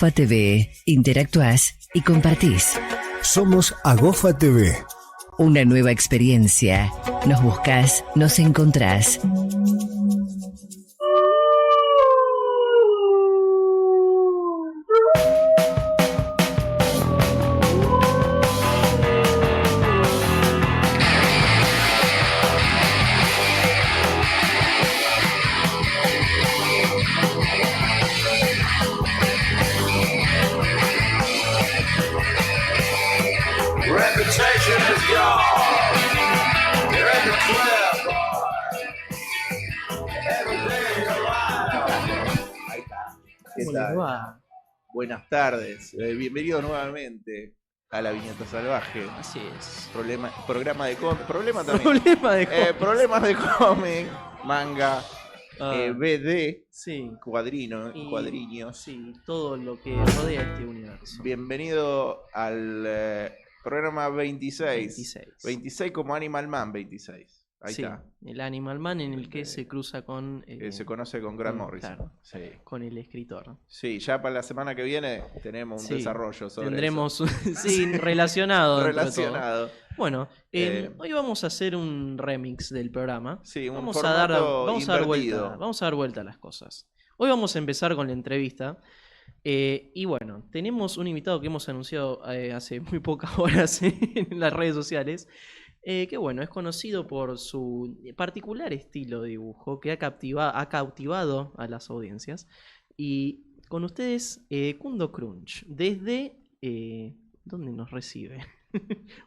Agofa TV, interactuás y compartís. Somos Agofa TV. Una nueva experiencia. Nos buscás, nos encontrás. Buenas tardes, bienvenido nuevamente a La Viñeta Salvaje. Así es. Programa de cómic, problemas de cómic, manga, BD, sí. cuadriños. Sí, todo lo que rodea este universo. Bienvenido al programa 26. 26 como Animal Man 26. Ahí sí, está. El Animal Man en el que se cruza con... se conoce con Grant Morrison. Claro, sí. Con el escritor. Sí, ya para la semana que viene tenemos un desarrollo sobre tendremos eso. Sí, relacionado. Relacionado. Bueno, hoy vamos a hacer un remix del programa. Sí, un vamos formato a dar vuelta a las cosas. Hoy vamos a empezar con la entrevista. Y bueno, tenemos un invitado que hemos anunciado hace muy pocas horas en las redes sociales. Que bueno, es conocido por su particular estilo de dibujo que ha cautivado a las audiencias. Y con ustedes, Kundo Crunch, desde... ¿dónde nos recibe?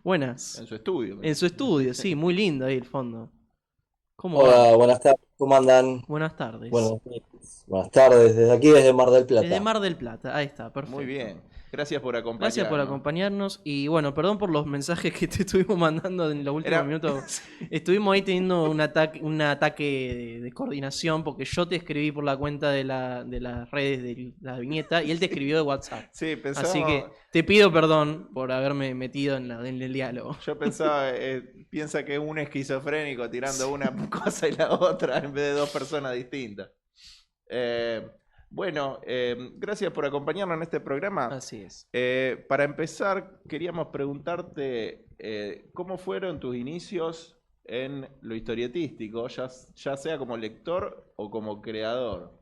Buenas. En su estudio. En su estudio, sí, muy lindo ahí el fondo. ¿Cómo va? Buenas tardes, ¿cómo andan? Buenas tardes. Buenas tardes, desde aquí, desde Mar del Plata. Desde Mar del Plata, ahí está, perfecto. Muy bien. Gracias por acompañarnos. Gracias por acompañarnos. Y bueno, perdón por los mensajes que te estuvimos mandando en los últimos minutos. Estuvimos ahí teniendo un ataque de coordinación porque yo te escribí por la cuenta de las redes de la viñeta y él te escribió de WhatsApp. Sí, pensaba... Así que te pido perdón por haberme metido en el diálogo. Yo pensaba, piensa que es un esquizofrénico tirando una cosa y la otra en vez de dos personas distintas. Bueno, gracias por acompañarnos en este programa. Así es. Para empezar, queríamos preguntarte cómo fueron tus inicios en lo historietístico, ya sea como lector o como creador.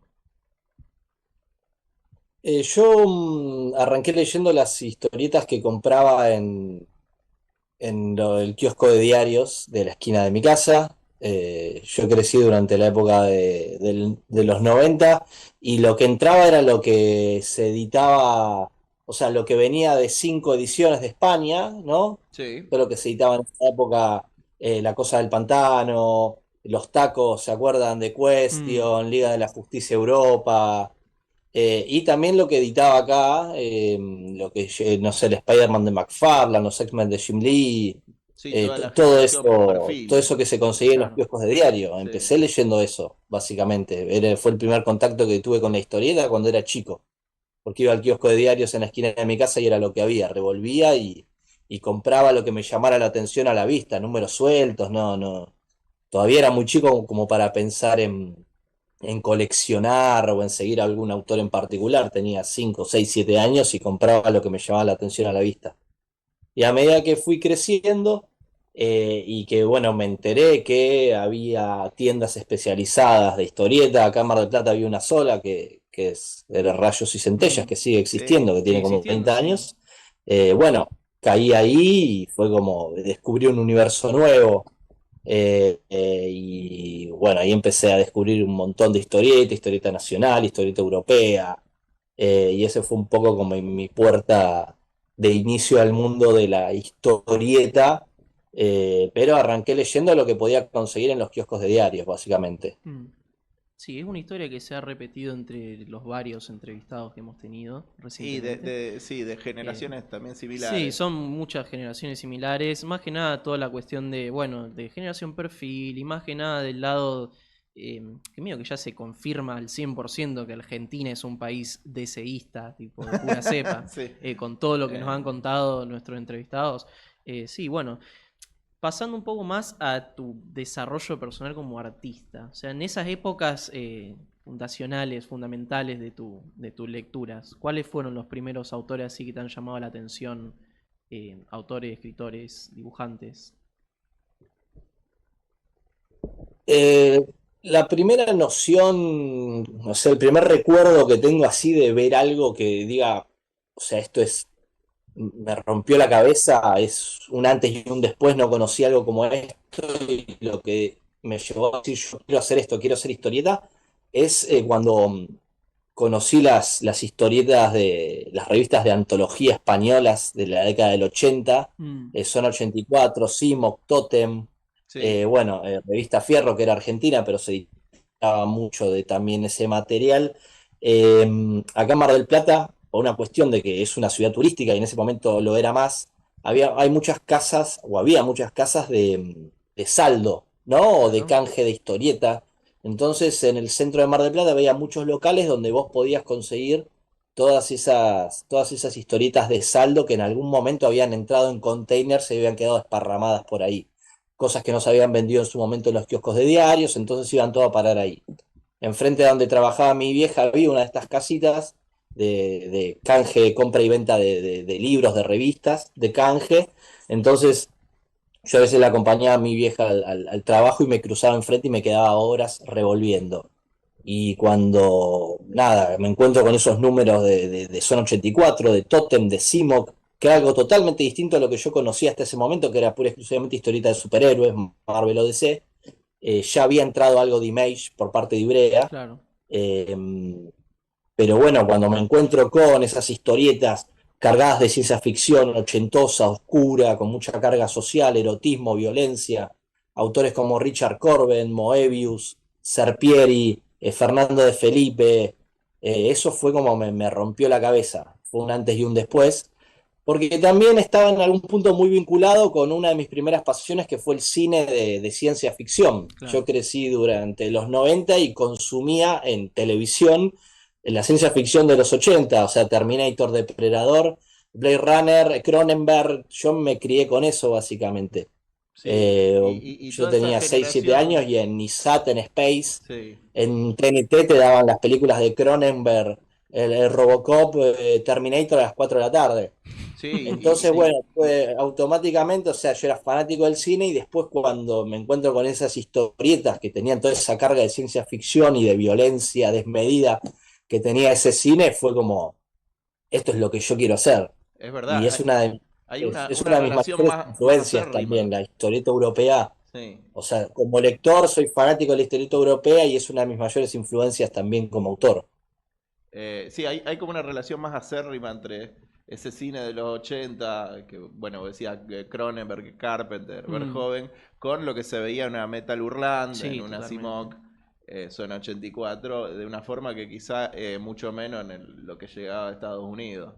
Yo arranqué leyendo las historietas que compraba en el kiosco de diarios de la esquina de mi casa. Yo crecí durante la época de los 90 y lo que entraba era lo que se editaba, o sea, lo que venía de 5 ediciones de España, ¿no? Sí. Todo lo que se editaba en esa época, La Cosa del Pantano, Los Tacos, ¿se acuerdan? De Question, Liga de la Justicia Europa. Y también lo que editaba acá, lo que, no sé, el Spider-Man de McFarlane, los X-Men de Jim Lee. Sí, toda la Todo generación por eso, perfil. todo eso que se conseguía en los Claro. kioscos de diario. Sí. Empecé leyendo eso, básicamente. Fue el primer contacto que tuve con la historieta cuando era chico. Porque iba al kiosco de diarios en la esquina de mi casa y era lo que había. Revolvía y compraba lo que me llamara la atención a la vista. Números sueltos, no. Todavía era muy chico como para pensar en coleccionar o en seguir a algún autor en particular. Tenía 5, 6, 7 años y compraba lo que me llamaba la atención a la vista. Y a medida que fui creciendo y que, bueno, me enteré que había tiendas especializadas de historieta, acá en Mar del Plata había una sola era Rayos y Centellas, que sigue existiendo, que tiene como 20 años. Bueno, caí ahí y fue como descubrí un universo nuevo. Y bueno, ahí empecé a descubrir un montón de historieta nacional, historieta europea, y ese fue un poco como mi puerta de inicio al mundo de la historieta, pero arranqué leyendo lo que podía conseguir en los kioscos de diarios, básicamente. Sí, es una historia que se ha repetido entre los varios entrevistados que hemos tenido Y recientemente. de generaciones también similares. Sí, son muchas generaciones similares. Más que nada toda la cuestión de generación perfil y más que nada del lado que medio que ya se confirma al 100% que Argentina es un país deseísta, tipo de pura cepa, Sí. con todo lo que nos han contado nuestros entrevistados. Sí, bueno, pasando un poco más a tu desarrollo personal como artista. O sea, en esas épocas fundacionales, fundamentales de tus lecturas. ¿Cuáles fueron los primeros autores así que te han llamado la atención? Autores, escritores, dibujantes. Eh, la primera noción, o sea, el primer recuerdo que tengo así de ver algo que diga, o sea, me rompió la cabeza, es un antes y un después, no conocí algo como esto, y lo que me llevó a decir, yo quiero hacer esto, quiero hacer historieta, es cuando conocí las historietas de las revistas de antología españolas de la década del 80, Zona 84, Simoc, Totem, Sí. Revista Fierro, que era argentina, pero se editaba mucho de también ese material. Acá en Mar del Plata, por una cuestión de que es una ciudad turística y en ese momento lo era más, hay muchas casas, o había muchas casas de saldo, ¿no? O de Claro. canje de historieta. Entonces, en el centro de Mar del Plata había muchos locales donde vos podías conseguir todas esas historietas de saldo que en algún momento habían entrado en containers y habían quedado esparramadas por ahí. Cosas que no se habían vendido en su momento en los kioscos de diarios, entonces iban todo a parar ahí. Enfrente de donde trabajaba mi vieja había una de estas casitas de canje, compra y venta de libros, de revistas, de canje. Entonces yo a veces la acompañaba a mi vieja al trabajo y me cruzaba enfrente y me quedaba horas revolviendo. Y cuando, nada, me encuentro con esos números de Zona 84, de Totem, de Simoc, que era algo totalmente distinto a lo que yo conocía hasta ese momento, que era pura y exclusivamente historieta de superhéroes, Marvel o DC. Ya había entrado algo de Image por parte de Ibrea. Claro. eh, pero bueno, cuando me encuentro con esas historietas cargadas de ciencia ficción, ochentosa, oscura, con mucha carga social, erotismo, violencia, autores como Richard Corben, Moebius, Serpieri, Fernando de Felipe, eso fue como me rompió la cabeza, fue un antes y un después, porque también estaba en algún punto muy vinculado con una de mis primeras pasiones que fue el cine de ciencia ficción. Yo Claro. crecí durante los 90 y consumía en televisión la ciencia ficción de los 80, o sea, Terminator, Depredador, Blade Runner, Cronenberg, yo me crié con eso básicamente. Sí. Y Yo toda esa tenía 6 7 años generación. y en ISAT, en Space, Sí. en TNT te daban las películas de Cronenberg, el Robocop, Terminator a las 4 de la tarde. Sí, Entonces, bueno, fue automáticamente, o sea, yo era fanático del cine y después cuando me encuentro con esas historietas que tenían toda esa carga de ciencia ficción y de violencia desmedida que tenía ese cine, fue como, esto es lo que yo quiero hacer. es Y verdad. es una de, Hay es una una de mis relación mayores más influencias también, acérrima. la historieta europea. Sí. O sea, como lector soy fanático de la historieta europea y es una de mis mayores influencias también como autor. Sí, hay como una relación más acérrima entre ese cine de los 80 que bueno, decía Cronenberg, Carpenter, Mm, Verhoeven, con lo que se veía en una Metal Hurlant, en sí, una totalmente. Simok, Zona 84, de una forma que quizá mucho menos en lo que llegaba a Estados Unidos.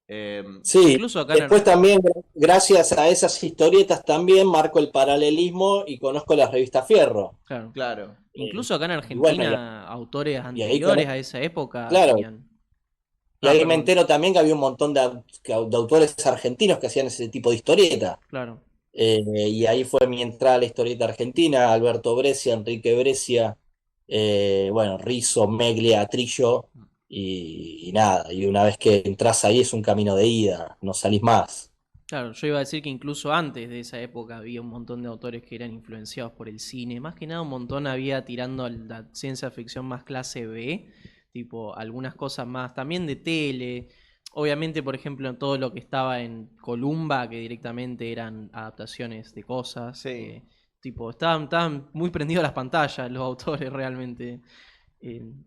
Eh, Sí, Incluso acá en después también, gracias a esas historietas, también marco el paralelismo y conozco las revistas Fierro. claro. claro. Incluso acá en Y bueno, Argentina, autores y ahí anteriores conozco, a esa época claro, tenían. y Ah, ahí me perdón. entero también que había un montón de autores argentinos que hacían ese tipo de historieta. Claro. Y ahí fue mi entrada a la historieta argentina, Alberto Brescia, Enrique Brescia, Rizzo, Meglia, Trillo, y nada, y una vez que entras ahí es un camino de ida, no salís más. Claro, yo iba a decir que incluso antes de esa época había un montón de autores que eran influenciados por el cine. Más que nada un montón había tirando a la ciencia ficción más clase B, tipo algunas cosas más, también de tele. Obviamente, por ejemplo, todo lo que estaba en Columba, que directamente eran adaptaciones de cosas. Sí. Tipo, estaban muy prendidos a las pantallas los autores realmente.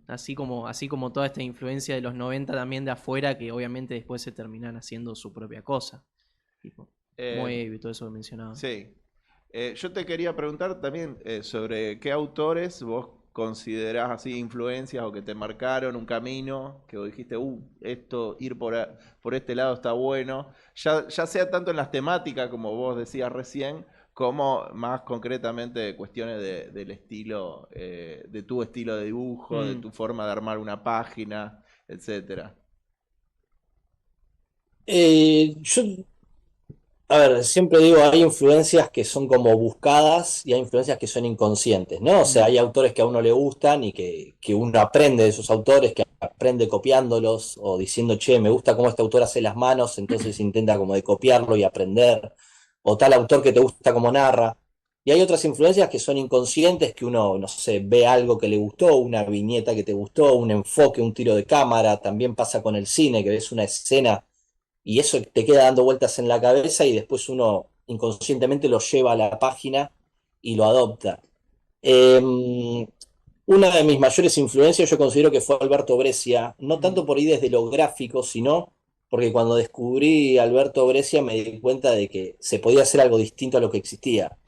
Así como toda esta influencia de los 90 también de afuera, que obviamente después se terminan haciendo su propia cosa. Tipo, Eh, Moebius y todo eso que mencionaba. sí. Yo te quería preguntar también sobre qué autores vos considerás así influencias o que te marcaron un camino, que vos dijiste, esto, ir por este lado está bueno, ya sea tanto en las temáticas, como vos decías recién, como más concretamente cuestiones del estilo, de tu estilo de dibujo, de Mm, tu forma de armar una página, etcétera. Yo A ver, siempre digo, hay influencias que son como buscadas y hay influencias que son inconscientes, ¿no? O sea, hay autores que a uno le gustan y que uno aprende de esos autores, que aprende copiándolos o diciendo, che, me gusta cómo este autor hace las manos, entonces intenta como de copiarlo y aprender, o tal autor que te gusta cómo narra. Y hay otras influencias que son inconscientes, que uno, no sé, ve algo que le gustó, una viñeta que te gustó, un enfoque, un tiro de cámara, también pasa con el cine, que ves una escena y eso te queda dando vueltas en la cabeza y después uno inconscientemente lo lleva a la página y lo adopta. Una de mis mayores influencias yo considero que fue Alberto Brescia, no tanto por ahí desde lo gráfico, sino porque cuando descubrí a Alberto Brescia me di cuenta de que se podía hacer algo distinto a lo que existía.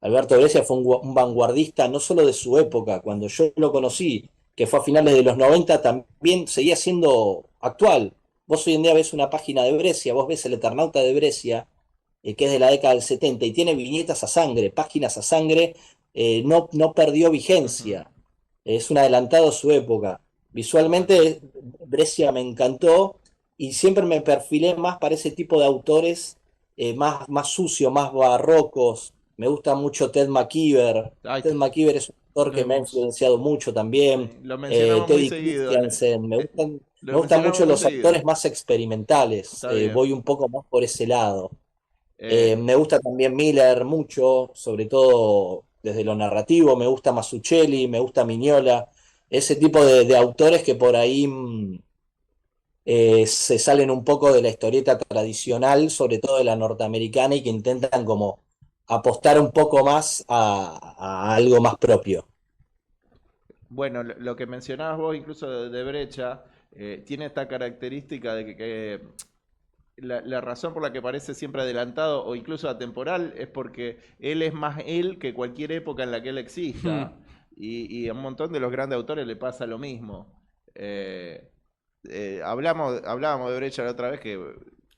Alberto Brescia fue un vanguardista no solo de su época, cuando yo lo conocí, que fue a finales de los 90, también seguía siendo actual. Vos hoy en día ves una página de Brescia, vos ves el Eternauta de Brescia, que es de la década del 70, y tiene viñetas a sangre, páginas a sangre, no perdió Ujú. vigencia. Es un adelantado a su época. Visualmente, Brescia me encantó y siempre me perfilé más para ese tipo de autores más sucios, más barrocos. Me gusta mucho Ted McKeever. Ahí Ted está. McKeever es un autor Lo que me ha hemos, influenciado mucho también. Lo mencionamos muy Teddy seguido. Christiansen. Me Lo gustan mucho mencionamos muy los seguido. autores más experimentales. Está bien. Voy un poco más por ese lado. Eh, Me gusta también Miller mucho, sobre todo desde lo narrativo. Me gusta Mazzucchelli, me gusta Mignola. Ese tipo de autores que por ahí se salen un poco de la historieta tradicional, sobre todo de la norteamericana, y que intentan como apostar un poco más a algo más propio. bueno, lo que mencionabas vos incluso de Brecha, tiene esta característica de que la razón por la que parece siempre adelantado o incluso atemporal es porque él es más él que cualquier época en la que él hmm, exista. Y a un montón de los grandes autores le pasa lo mismo. Eh, hablábamos de Brecha la otra vez que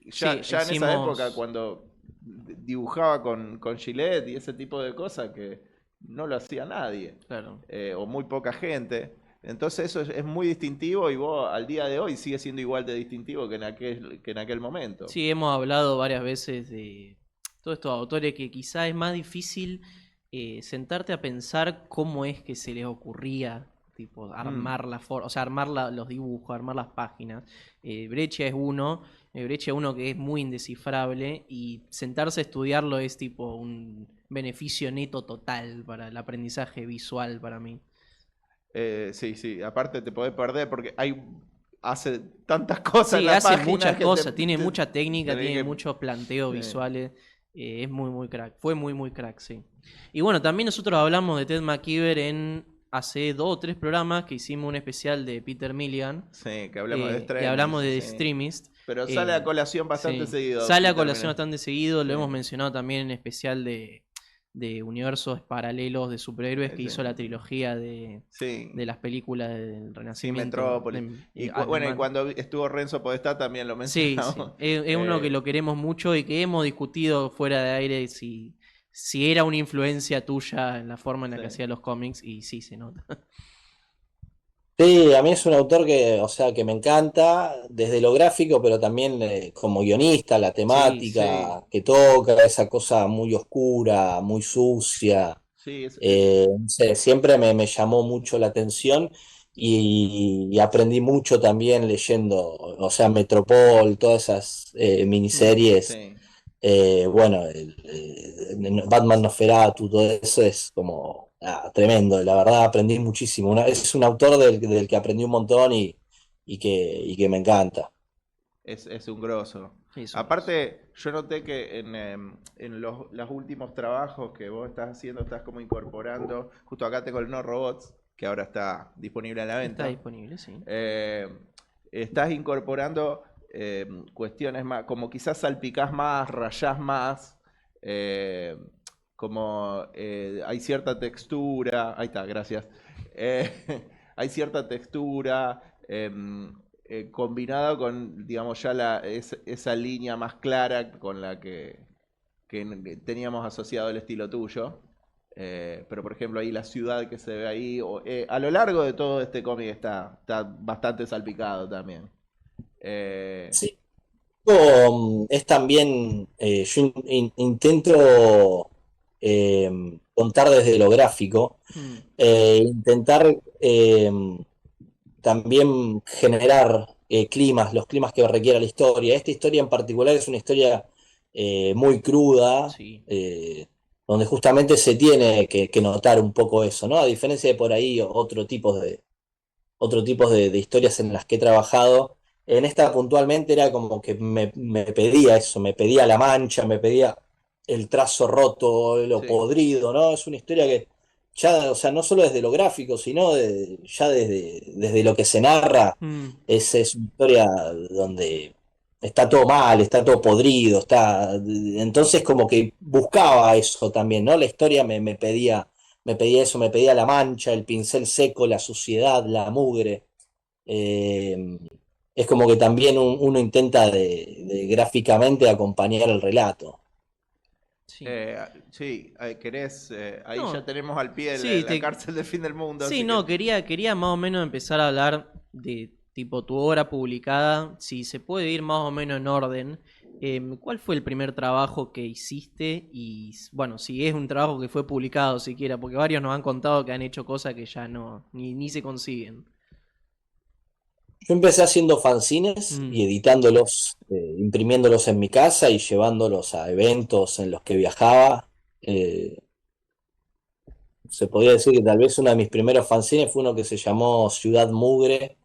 sí, ya en esa época hicimos, cuando dibujaba con Gillette y ese tipo de cosas que no lo hacía nadie, claro. o muy poca gente. Entonces eso es muy distintivo y vos al día de hoy sigue siendo igual de distintivo que en aquel momento. Sí, hemos hablado varias veces de todos estos autores que quizá es más difícil sentarte a pensar cómo es que se les ocurría, tipo, Mm, armar la forma, o sea, armar los dibujos, armar las páginas. Breccia es uno que es muy indescifrable y sentarse a estudiarlo es tipo un beneficio neto total para el aprendizaje visual para mí. sí, sí, aparte te podés perder porque hace tantas cosas en Sí, la hace página muchas que cosas, tiene te mucha técnica, tenés tiene que... muchos planteos sí. visuales, es muy, muy crack, fue muy, muy crack, sí. Y bueno, también nosotros hablamos de Ted McKeever en hace 2 o 3 programas que hicimos un especial de Peter Milligan, Sí, que hablamos de que hablamos extremis, de sí. Extremist. Pero sale a colación bastante Sí, seguido, sale a Peter colación Mina. bastante seguido, lo Sí, hemos mencionado también en especial de universos paralelos de superhéroes que sí. hizo la trilogía de Sí, las películas del sí, Renacimiento Metrópolis. Y bueno, y alemán. cuando estuvo Renzo Podestá también lo Sí, sí. mencionamos. Es uno que Eh, lo queremos mucho y que hemos discutido fuera de aire si era una influencia tuya en la forma en la sí. que hacía los cómics y sí se nota. Sí, a mí es un autor que, o sea, que me encanta desde lo gráfico, pero también como guionista, la Sí, sí. Sí, temática que toca, esa cosa muy oscura, muy sucia. sí, No sé, siempre me llamó mucho la atención y aprendí mucho también leyendo, o sea, Metropol, todas esas miniseries. sí. Bueno, Batman Nosferatu, todo eso es como tremendo, la verdad aprendí muchísimo. Es un autor del que aprendí un montón y que me encanta. Es un grosso. Eso es. Aparte, yo noté que en los últimos trabajos que vos estás haciendo, estás como incorporando, justo acá tengo el No Robots, que ahora está disponible a la Está venta. disponible, sí. eh, Estás incorporando cuestiones más, como quizás salpicás más, rayás más, eh, como hay cierta textura, ahí está, gracias. Eh, hay cierta textura combinado con, digamos, ya esa línea más clara con la que teníamos asociado el estilo tuyo. Pero por ejemplo ahí la ciudad que se ve ahí, a lo largo de todo este cómic está bastante salpicado también. Eh, Sí, Es también, yo intento contar desde lo gráfico, Mm, intentar también generar climas, los climas que requiera la historia. Esta historia en particular es una historia muy cruda, sí. donde justamente se tiene que notar un poco eso, ¿no? A diferencia de por ahí otro tipo de historias en las que he trabajado. En esta puntualmente era como que me pedía eso, me pedía la mancha, me pedía el trazo roto, lo Sí. podrido, ¿no? Es una historia que ya, o sea, no solo desde lo gráfico, sino ya desde lo que se narra, Mm, es una historia donde está todo mal, está todo podrido, entonces como que buscaba eso también, ¿no? La historia me pedía eso, me pedía la mancha, el pincel seco, la suciedad, la mugre. Eh, es como que también uno intenta de gráficamente acompañar el relato. sí. Sí, querés, ahí ya No, tenemos al pie de sí, la cárcel del fin del mundo, sí, así no, que quería más o menos empezar a hablar de tipo tu obra publicada, si se puede ir más o menos en orden. ¿Cuál fue el primer trabajo que hiciste? Y bueno, si es un trabajo que fue publicado siquiera, porque varios nos han contado que han hecho cosas que ya no, ni se consiguen. Yo empecé haciendo fanzines Mm, y editándolos, imprimiéndolos en mi casa y llevándolos a eventos en los que viajaba. Eh, Se podría decir que tal vez uno de mis primeros fanzines fue uno que se llamó Ciudad Mugre,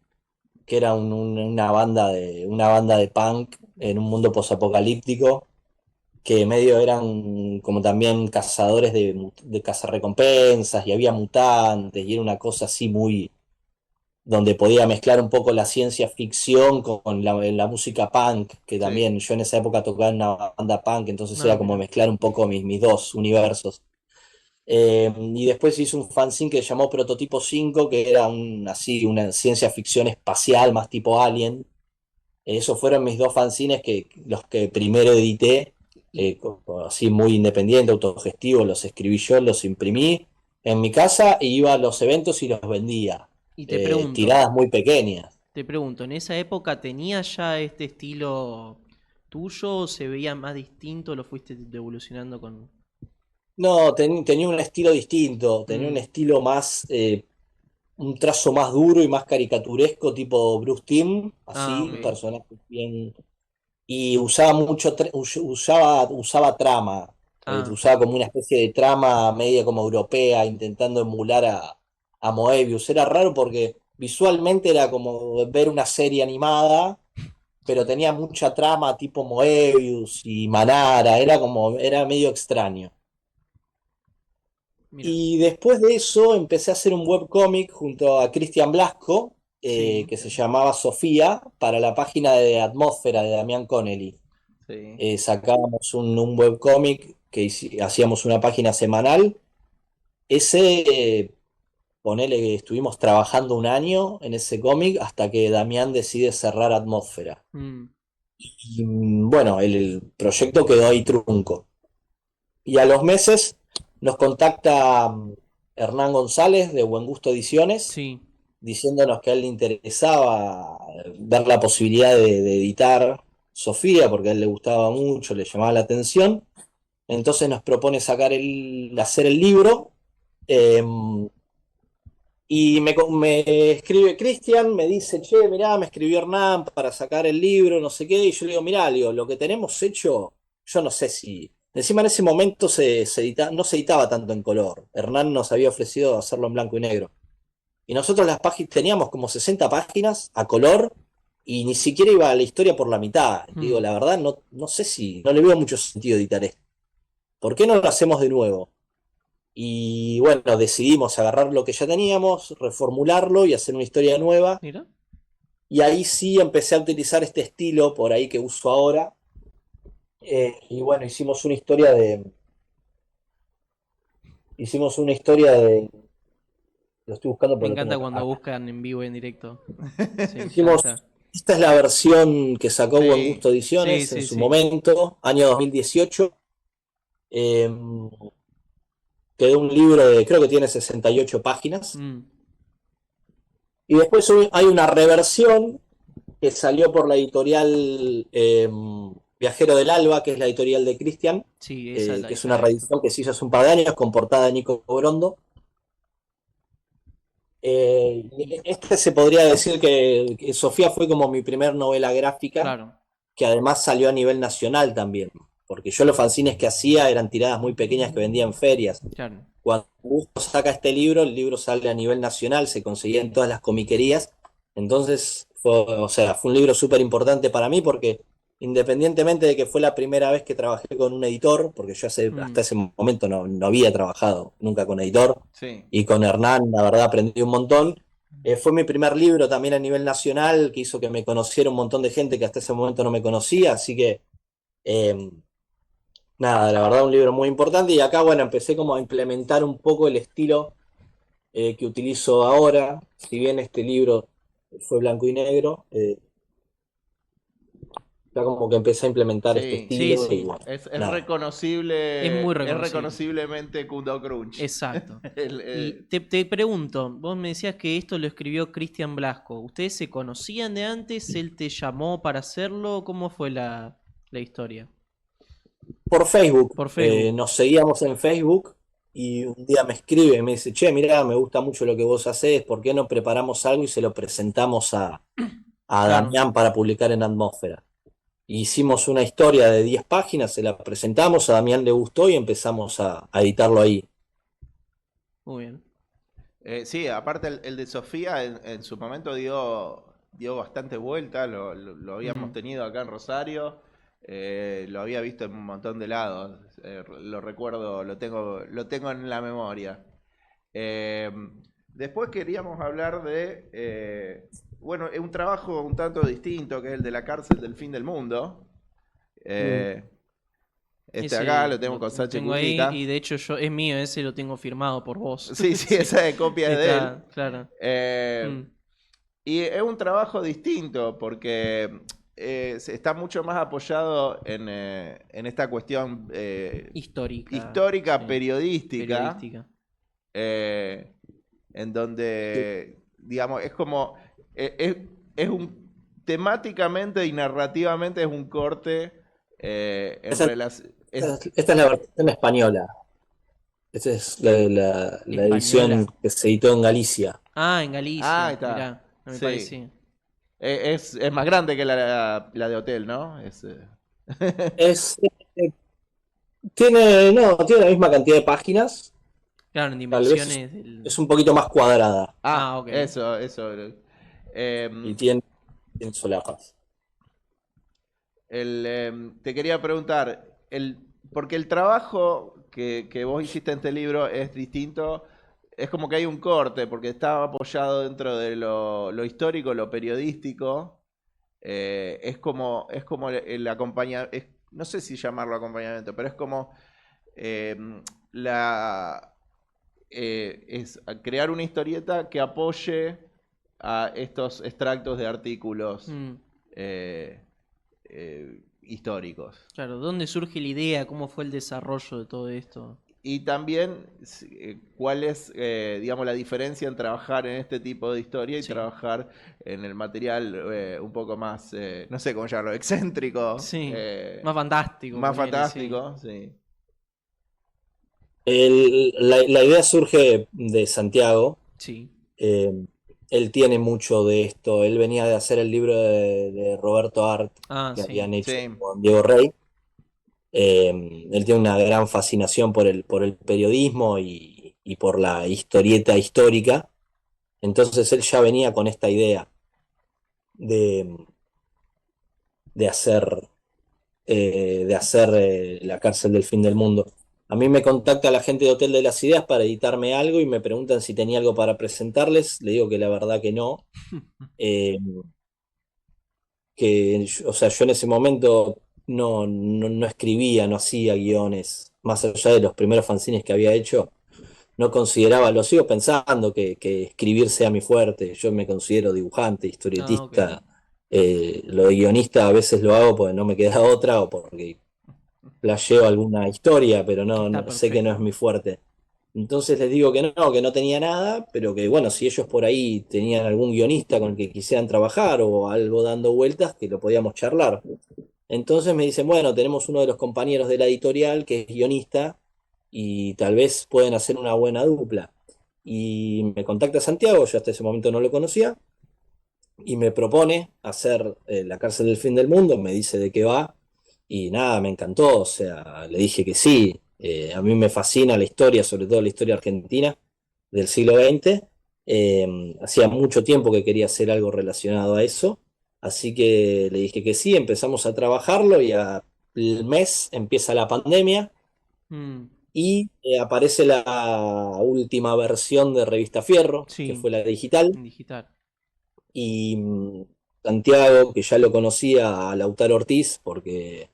que era una banda de punk en un mundo posapocalíptico, que medio eran como también cazadores de cazarrecompensas y había mutantes y era una cosa así muy donde podía mezclar un poco la ciencia ficción con la música punk, que sí. también yo en esa época tocaba en una banda punk, entonces ah, era como mira. mezclar un poco mis dos universos. Y después hice un fanzine que se llamó Prototipo 5, que era así, una ciencia ficción espacial más tipo Alien. Esos fueron mis dos fanzines los que primero edité, Y, así muy independiente, autogestivo, los escribí yo, los imprimí en mi casa y iba a los eventos y los vendía. y Tiradas muy pequeñas. te pregunto, ¿en esa época tenías ya este estilo tuyo o se veía más distinto? ¿Lo fuiste evolucionando con...? No, tenía un estilo distinto, tenía un Mm, estilo más, un trazo más duro y más caricaturesco, tipo Bruce Timm, ah, así, ok. personajes bien. Y usaba mucho, usaba trama, Ah, usaba como una especie de trama media como europea, intentando emular a Moebius. Era raro porque visualmente era como ver una serie animada, pero sí, tenía mucha trama tipo Moebius y Manara, era medio extraño. mira. Y después de eso empecé a hacer un webcómic junto a Cristian Blasco, Sí, que se llamaba Sofía, para la página de Atmósfera de Damián Connelly. Sí. Sacábamos un webcómic que hacíamos una página semanal. Ese, ponele que estuvimos trabajando un año en ese cómic hasta que Damián decide cerrar Atmósfera. mm, Y bueno, el proyecto quedó ahí trunco. Y a los meses nos contacta Hernán González de Buen Gusto Ediciones, sí. diciéndonos que a él le interesaba ver la posibilidad de editar Sofía, porque a él le gustaba mucho, le llamaba la atención. Entonces nos propone hacer el libro. eh, y me escribe Cristian, me dice, che, mirá, me escribió Hernán para sacar el libro, no sé qué. Y yo le digo, mirá, le digo, lo que tenemos hecho, yo no sé si. Encima en ese momento no se editaba tanto en color. Hernán nos había ofrecido hacerlo en blanco y negro. Y nosotros las páginas teníamos como 60 páginas a color y ni siquiera iba la historia por la mitad. Digo, Mm, la verdad, no sé si, no le veo mucho sentido editar esto. ¿Por qué no lo hacemos de nuevo? Y bueno, decidimos agarrar lo que ya teníamos, reformularlo y hacer una historia nueva. mira. Y ahí sí empecé a utilizar este estilo por ahí que uso ahora. Y bueno, hicimos una historia de, lo estoy buscando Me porque lo encanta tengo cuando acá. buscan en vivo y en directo. Sí, ya Hicimos, está. esta es la versión que sacó Buen Sí. Gusto Sí, Ediciones en sí, su sí. momento, año 2018. Eh, Quedó un libro creo que tiene 68 páginas. Mm, Y después hay una reversión que salió por la editorial Viajero del Alba, que es la editorial de Cristian, Sí, esa que es la una he visto. reedición que se hizo hace un par de años con portada de Nico Brondo. Este se podría decir que Sofía fue como mi primer novela gráfica, Claro, que además salió a nivel nacional también, porque yo los fanzines que hacía eran tiradas muy pequeñas que vendía en ferias. claro. Cuando Augusto saca este libro, el libro sale a nivel nacional, se conseguía en todas las comiquerías, entonces o sea, fue un libro súper importante para mí porque independientemente de que fue la primera vez que trabajé con un editor, porque yo hasta ese momento no había trabajado nunca con editor, Sí. y con Hernán, la verdad, aprendí un montón. Fue mi primer libro también a nivel nacional, que hizo que me conociera un montón de gente que hasta ese momento no me conocía, así que nada, la verdad un libro muy importante y acá, bueno, empecé como a implementar un poco el estilo que utilizo ahora, si bien este libro fue blanco y negro, ya como que empecé a implementar este Sí, Sí, estilo y sí. bueno, es nada. reconocible. Es muy Es reconocible. reconociblemente Kundo Crunch. Exacto. El, Y te pregunto, vos me decías que esto lo escribió Cristian Blasco. ¿Ustedes se conocían de antes? ¿Él te llamó para hacerlo? ¿Cómo fue la historia? Por Facebook, Por Facebook. nos seguíamos en Facebook y un día me escribe y me dice, che, mirá, me gusta mucho lo que vos hacés, ¿por qué no preparamos algo y se lo presentamos a Claro. Damián para publicar en Atmósfera? Hicimos una historia de 10 páginas, se la presentamos, a Damián le gustó y empezamos a editarlo ahí. Muy bien. Sí, aparte el de Sofía en su momento dio bastante vuelta, lo habíamos Ujú. tenido acá en Rosario, lo había visto en un montón de lados, lo recuerdo, lo tengo en la memoria. Eh, Después queríamos hablar de, bueno, un trabajo un tanto distinto, que es el de la cárcel del fin del mundo. Eh, Este Ese acá lo tengo con lo Sachi tengo ahí Cunica. y de hecho es mío, ese lo tengo firmado por vos. Sí, sí, esa es copia de él. Está, claro. Eh, Mm, Y es un trabajo distinto porque está mucho más apoyado en esta cuestión histórica, sí, periodística, periodística. eh, en donde, digamos, es como, es un, temáticamente y narrativamente es un corte en Esa, relación... esta es la versión española. Esta es la edición Española. que se editó en Galicia. Ah, en Ahí Galicia, está, mirá, no me sí. parecía. Es más grande que la de Hotel, ¿no? Es, tiene la misma cantidad de páginas, Claro, en tal vez dimensiones del... es un poquito más cuadrada Ah, Ah, ok. eso. y Em, tiene solapas. Te quería preguntar, porque el trabajo que vos hiciste en este libro es distinto, es como que hay un corte, porque está apoyado dentro de lo histórico, lo periodístico, es como el acompañamiento, no sé si llamarlo acompañamiento, pero es como la, es crear una historieta que apoye a estos extractos de artículos Mm, eh, históricos. claro, ¿dónde surge la idea? ¿Cómo fue el desarrollo de todo esto? Y también cuál es, digamos, la diferencia en trabajar en este tipo de historia y Sí. trabajar en el material un poco más, no sé cómo llamarlo, excéntrico, Sí, más fantástico. más ponele, fantástico, sí. La idea surge de Santiago. Sí. eh, Él tiene mucho de esto. Él venía de hacer el libro de Roberto Art Ah, que sí. habían hecho Sí. con Diego Rey. Él tiene una gran fascinación por el periodismo y por la historieta histórica. Entonces él ya venía con esta idea de, de hacer, la cárcel del fin del mundo. A mí me contacta la gente de Hotel de las Ideas para editarme algo y me preguntan si tenía algo para presentarles. Le digo que la verdad que no. Eh, o sea, yo en ese momento no escribía, no hacía guiones, más allá de los primeros fanzines que había hecho, no consideraba, lo sigo pensando, que escribir sea mi fuerte. Yo me considero dibujante, Ah, ok. historietista. Lo de guionista a veces lo hago porque no me queda otra o porque flasheo alguna historia, pero Está sé que no es perfecto. mi fuerte. Entonces les digo que no tenía nada, pero que bueno, si ellos por ahí tenían algún guionista con el que quisieran trabajar o algo dando vueltas, que lo podíamos charlar. Entonces me dicen, bueno, tenemos uno de los compañeros de la editorial que es guionista y tal vez pueden hacer una buena dupla. Y me contacta Santiago, yo hasta ese momento no lo conocía, y me propone hacer La cárcel del fin del mundo, me dice de qué va, y nada, me encantó, o sea, le dije que sí. A mí me fascina la historia, sobre todo la historia argentina del siglo XX. Hacía mucho tiempo que quería hacer algo relacionado a eso, así que le dije que sí, empezamos a trabajarlo y al mes empieza la pandemia Mm, y aparece la última versión de Revista Fierro, que sí, fue la digital, en digital. y Santiago, que ya lo conocía a Lautaro Ortiz, porque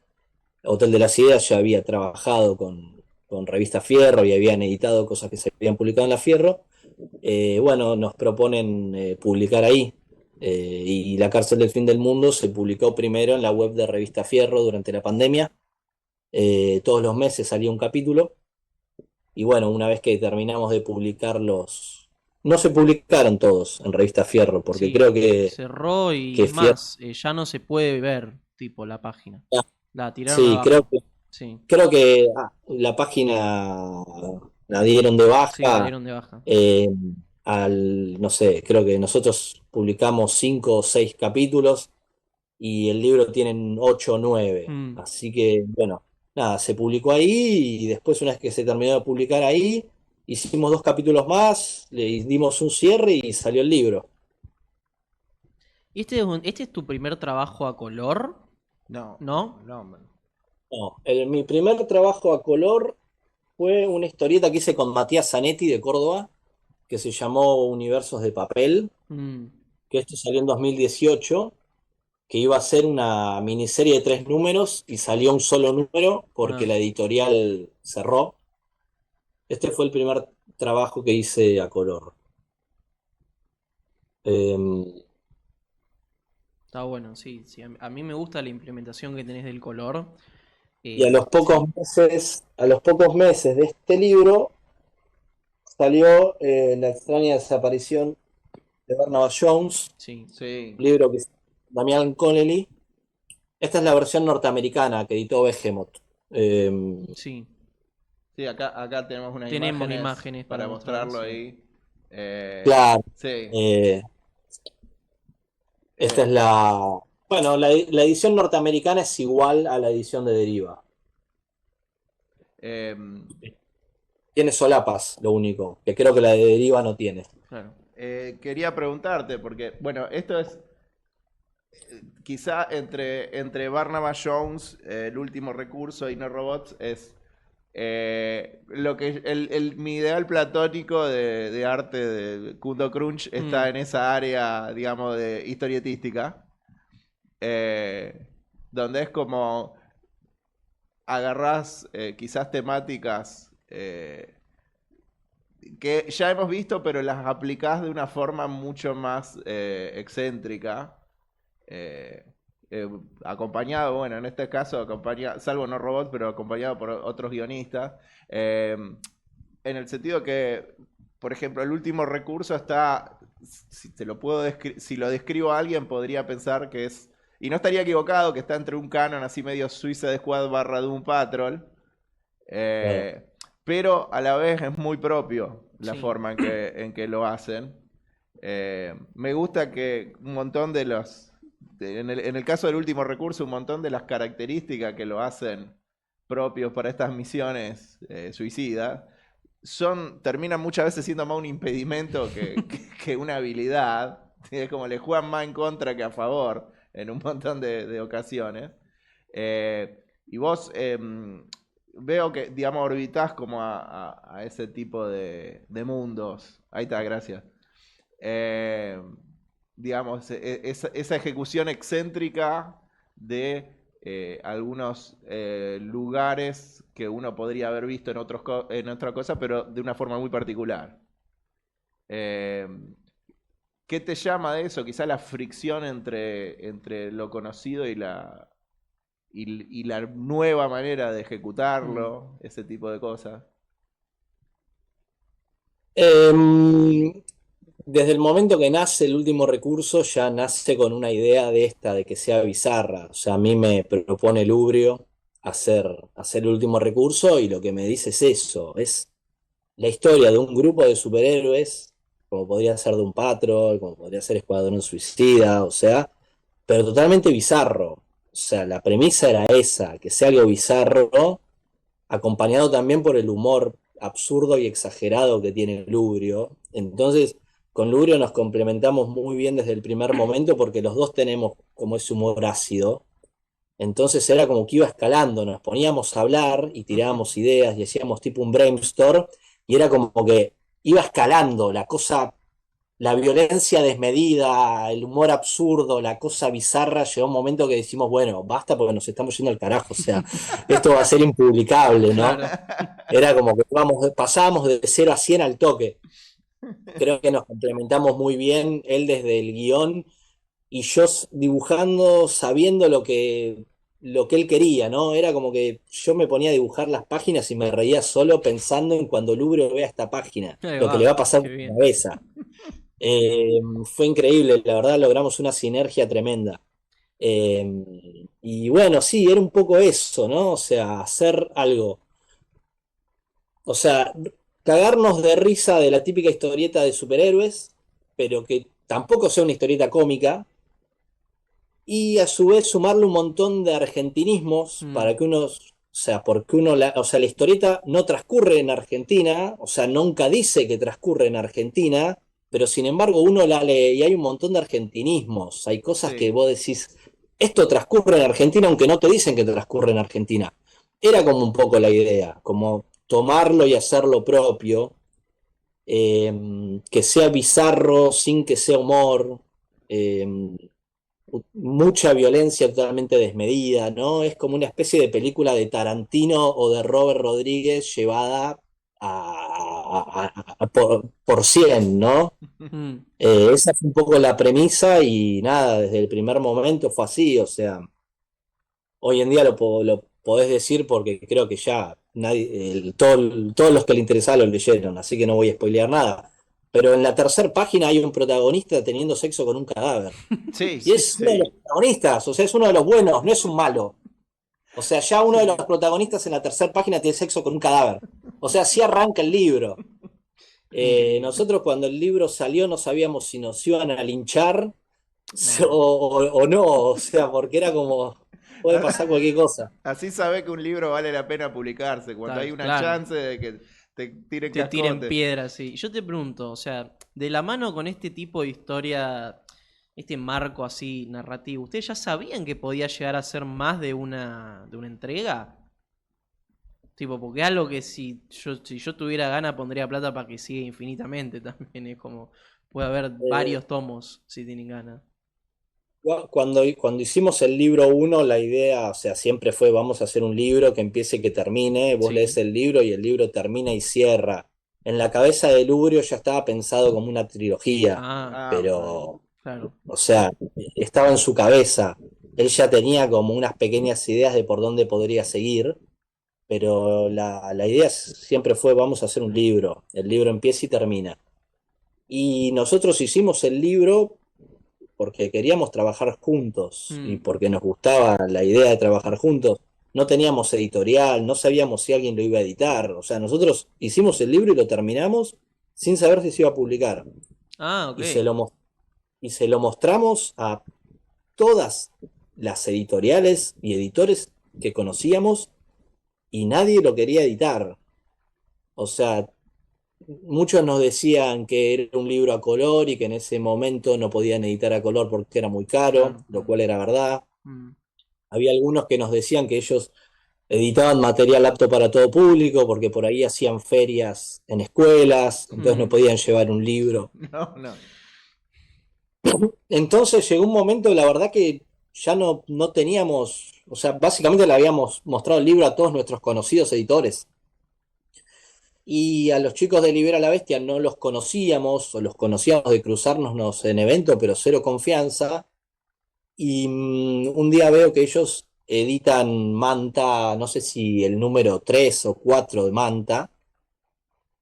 Hotel de las Ideas ya había trabajado con Revista Fierro y habían editado cosas que se habían publicado en la Fierro. Bueno, nos proponen publicar ahí. Y La cárcel del fin del mundo se publicó primero en la web de Revista Fierro durante la pandemia. Todos los meses salía un capítulo. Y bueno, una vez que terminamos de publicarlos, no se publicaron todos en Revista Fierro, porque Sí, creo cerró y que es Fierro. más, ya no se puede ver, tipo, la página. La tiraron Sí, abajo. Sí, creo que la página la dieron de sí, la baja. dieron de baja. eh, no sé, creo que nosotros publicamos 5 o 6 capítulos y el libro tienen 8 o 9. Mm. Así que, bueno, nada, se publicó ahí y después una vez que se terminó de publicar ahí, hicimos 2 capítulos más, le dimos un cierre y salió el libro. ¿Y este es tu primer trabajo a color? No, ¿No? no, man. No, mi primer trabajo a color fue una historieta que hice con Matías Zanetti de Córdoba, que se llamó Universos de Papel, Mm, que esto salió en 2018, que iba a ser una miniserie de 3 números y salió un solo número porque ah, la editorial cerró. Este fue el primer trabajo que hice a color. Eh, está bueno, sí, sí. A mí me gusta la implementación que tenés del color. y Sí, a los pocos meses de este libro salió La extraña desaparición de Barnabas Jones, sí. Sí, un libro que es Damián Connelly. Esta es la versión norteamericana que editó Behemoth. Eh, Sí. sí, acá tenemos unas Tenemos imágenes imágenes para para mostrar, mostrarlo sí. ahí. claro, Sí. eh, esta es eh, la... Bueno, la edición norteamericana es igual a la edición de Deriva. em, Tiene solapas, lo único, que creo que la de Deriva no tiene. Claro. quería preguntarte, porque, bueno, esto es quizá entre Barnabas Jones, El último recurso y No Robots, es lo que mi ideal platónico de arte de Kundo Crunch está Mm, en esa área, digamos, de historietística, eh, donde es como agarrás quizás temáticas que ya hemos visto, pero las aplicás de una forma mucho más excéntrica. eh, Acompañado, bueno, en este caso, salvo No Robot, pero acompañado por otros guionistas. eh, en el sentido que, por ejemplo, el último recurso está, si te lo puedo si lo describo a alguien, podría pensar que es, y no estaría equivocado, que está entre un canon así medio Suicide Squad barra Doom Patrol, Claro. eh, pero a la vez es muy propio la sí. forma en que lo hacen. Me gusta que un montón de en el caso del último recurso, un montón de las características que lo hacen propios para estas misiones suicidas terminan muchas veces siendo más un impedimento que una habilidad. Es como le juegan más en contra que a favor en un montón de ocasiones. Y vos veo que, digamos, orbitás como a ese tipo de mundos. Ahí está, gracias. Eh, digamos, esa ejecución excéntrica de algunos lugares que uno podría haber visto en otra cosa, pero de una forma muy particular. Eh, ¿Qué te llama de eso? Quizá la fricción entre lo conocido y la nueva manera de Mm. ejecutarlo, ese tipo de cosas. Em, Desde el momento que nace el último recurso, ya nace con una idea de esta, de que sea bizarra. O sea, a mí me propone Lubrio hacer el último recurso y lo que me dice es eso, es la historia de un grupo de superhéroes, como podría ser de un Patrol, como podría ser Escuadrón Suicida, o sea, pero totalmente bizarro. O sea, la premisa era esa, que sea algo bizarro, acompañado también por el humor absurdo y exagerado que tiene Lubrio. Entonces, con Lubrio nos complementamos muy bien desde el primer momento porque los dos tenemos como ese humor ácido. Entonces era como que iba escalando, nos poníamos a hablar y tirábamos ideas y hacíamos tipo un brainstorm y era como que iba escalando la cosa, la violencia desmedida, el humor absurdo, la cosa bizarra. Llegó un momento que decimos, bueno, basta porque nos estamos yendo al carajo, o sea, esto va a ser impublicable, ¿no? Claro. Era como que pasábamos de 0 a 100 al toque. Creo que nos complementamos muy bien, él desde el guión y yo dibujando, sabiendo lo que él quería, ¿no? Era como que yo me ponía a dibujar las páginas y me reía solo pensando en cuando Lubro vea esta página, Ahí lo que le va a va, pasar qué por la bien. cabeza. Fue increíble, la verdad logramos una sinergia tremenda. Y bueno, sí, era un poco eso, ¿no? O sea, hacer algo. O sea, cagarnos de risa de la típica historieta de superhéroes, pero que tampoco sea una historieta cómica, y a su vez sumarle un montón de argentinismos Mm, para que uno, o sea, porque uno, o sea, la historieta no transcurre en Argentina, o sea, nunca dice que transcurre en Argentina, pero sin embargo uno la lee y hay un montón de argentinismos, hay cosas que Sí. vos decís, esto transcurre en Argentina aunque no te dicen que transcurre en Argentina. Era como un poco la idea, como tomarlo y hacerlo propio, que sea bizarro sin que sea humor. eh, Mucha violencia totalmente desmedida, ¿no? Es como una especie de película de Tarantino o de Robert Rodríguez llevada por 100, ¿no? mm. Esa fue un poco la premisa y nada, desde el primer momento fue así, o sea, hoy en día lo podés decir porque creo que ya nadie, todos los que le interesaba lo leyeron, así que no voy a spoilear nada. Pero en la tercera página hay un protagonista teniendo sexo con un cadáver. Sí, Y es uno de los sí. protagonistas, o sea, es uno de los buenos, no es un malo. O sea, ya uno de los protagonistas en la tercera página tiene sexo con un cadáver. O sea, así arranca el libro. Increíble. Nosotros cuando el libro salió no sabíamos si nos iban a linchar o, No. o no, o sea, porque era como, puede pasar cualquier cosa. Así sabe que un libro vale la pena publicarse, cuando hay una Claro. chance de que te tiren Te tiren cascote. piedras, sí. Yo te pregunto, o sea, de la mano con este tipo de historia, este marco así narrativo, ¿ustedes ya sabían que podía llegar a ser más de una entrega? Tipo, porque es algo que si yo tuviera gana pondría plata para que siga infinitamente también. Es como, puede haber Eh, varios tomos si tienen ganas. cuando hicimos el libro uno, la idea, o sea, siempre fue vamos a hacer un libro que empiece y que termine. Vos lees Sí. el libro y el libro termina y cierra. En la cabeza de Lubrio ya estaba pensado como una trilogía, Ah, Ah, bueno. pero, claro. o sea, estaba en su cabeza. Él ya tenía como unas pequeñas ideas de por dónde podría seguir, pero la idea siempre fue vamos a hacer un libro. El libro empieza y termina. Y nosotros hicimos el libro porque queríamos trabajar juntos y Mm. porque nos gustaba la idea de trabajar juntos. No teníamos editorial, no sabíamos si alguien lo iba a editar. O sea, nosotros hicimos el libro y lo terminamos sin saber si se iba a publicar. Ah, ok. Y y se lo mostramos a todas las editoriales y editores que conocíamos y nadie lo quería editar. O sea, muchos nos decían que era un libro a color y que en ese momento no podían editar a color porque era muy caro, Claro. lo cual era verdad. Mm. Había algunos que nos decían que ellos editaban material apto para todo público porque por ahí hacían ferias en escuelas, entonces no Mm. podían llevar un libro. No, no. Entonces llegó un momento, la verdad que ya no teníamos, o sea, básicamente le habíamos mostrado el libro a todos nuestros conocidos editores. Y a los chicos de Libera la Bestia no los conocíamos, o los conocíamos de cruzarnos en evento, pero cero confianza. Y un día veo que ellos editan Manta, no sé si el número 3 o 4 de Manta,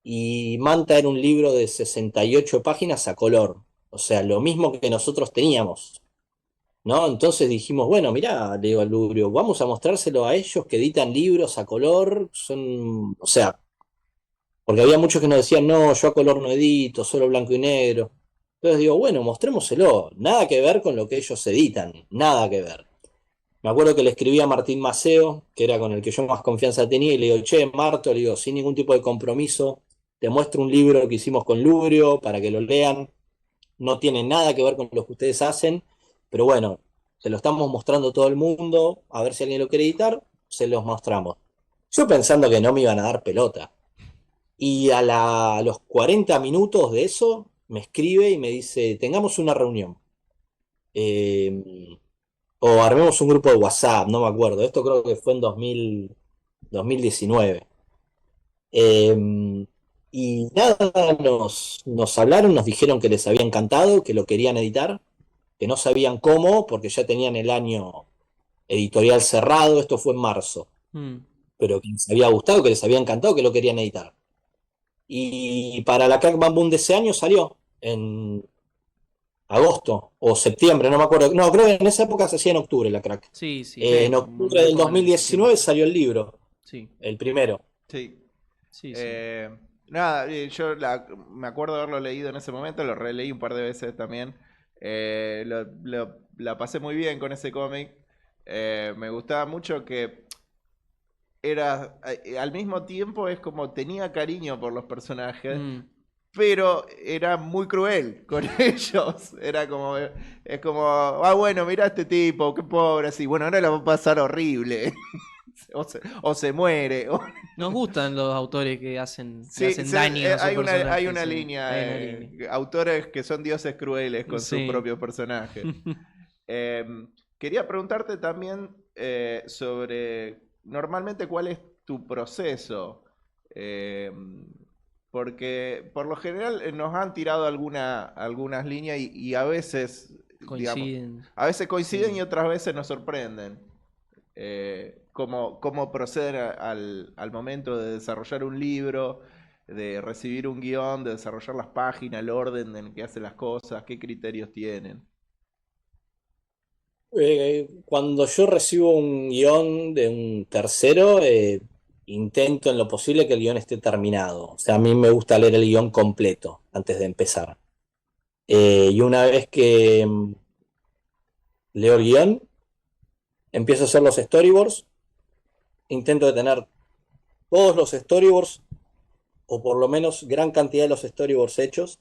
y Manta era un libro de 68 páginas a color, o sea, lo mismo que nosotros teníamos, ¿no? Entonces dijimos, bueno, mirá, le digo al Lubrio, vamos a mostrárselo a ellos que editan libros a color, son, o sea, porque había muchos que nos decían, no, yo a color no edito, solo blanco y negro. Entonces digo, bueno, mostrémoselo, nada que ver con lo que ellos editan, nada que ver. Me acuerdo que le escribí a Martín Maceo, que era con el que yo más confianza tenía, y le digo, che, Marto, le digo, sin ningún tipo de compromiso, te muestro un libro que hicimos con Lubrio para que lo lean, no tiene nada que ver con lo que ustedes hacen, pero bueno, se lo estamos mostrando a todo el mundo, a ver si alguien lo quiere editar, se los mostramos. Yo pensando que no me iban a dar pelota. Y a los 40 minutos de eso, me escribe y me dice, tengamos una reunión. O armemos un grupo de WhatsApp, no me acuerdo. Esto creo que fue en 2019. Y nada, nos hablaron, nos dijeron que les había encantado, que lo querían editar, que no sabían cómo, porque ya tenían el año editorial cerrado, esto fue en marzo, Mm. pero que les había gustado, que les había encantado, que lo querían editar. Y para la Crack Bam Boom de ese año salió en agosto o septiembre, no me acuerdo. No, creo que en esa época se hacía en octubre la Crack. Sí, sí, Sí, En octubre del muy joven en ese 2019 tiempo. salió el libro, Sí, el primero. sí. sí, sí. Nada, me acuerdo de haberlo leído en ese momento, lo releí un par de veces también. La pasé muy bien con ese cómic. Me gustaba mucho que al mismo tiempo es como tenía cariño por los personajes, Mm. pero era muy cruel con ellos. Era como, es como, bueno, mira a este tipo, qué pobre, así. Bueno, ahora la va a pasar horrible. O se muere. Nos gustan los autores que hacen, le Sí, hacen daño a su hay personaje, una sí, línea, hay una línea. autores que son dioses crueles con sus Sí. propios personajes. Quería preguntarte también sobre, normalmente, ¿cuál es tu proceso? Porque por lo general nos han tirado algunas líneas y a veces, digamos, Coinciden. a veces coinciden Sí. y otras veces nos sorprenden. Cómo proceder al momento de desarrollar un libro, de recibir un guión, de desarrollar las páginas, el orden en que hace las cosas, qué criterios tienen. Cuando yo recibo un guión de un tercero, intento en lo posible que el guión esté terminado. O sea, a mí me gusta leer el guión completo antes de empezar. Y una vez que leo el guión, empiezo a hacer los storyboards, intento de tener todos los storyboards, o por lo menos gran cantidad de los storyboards hechos,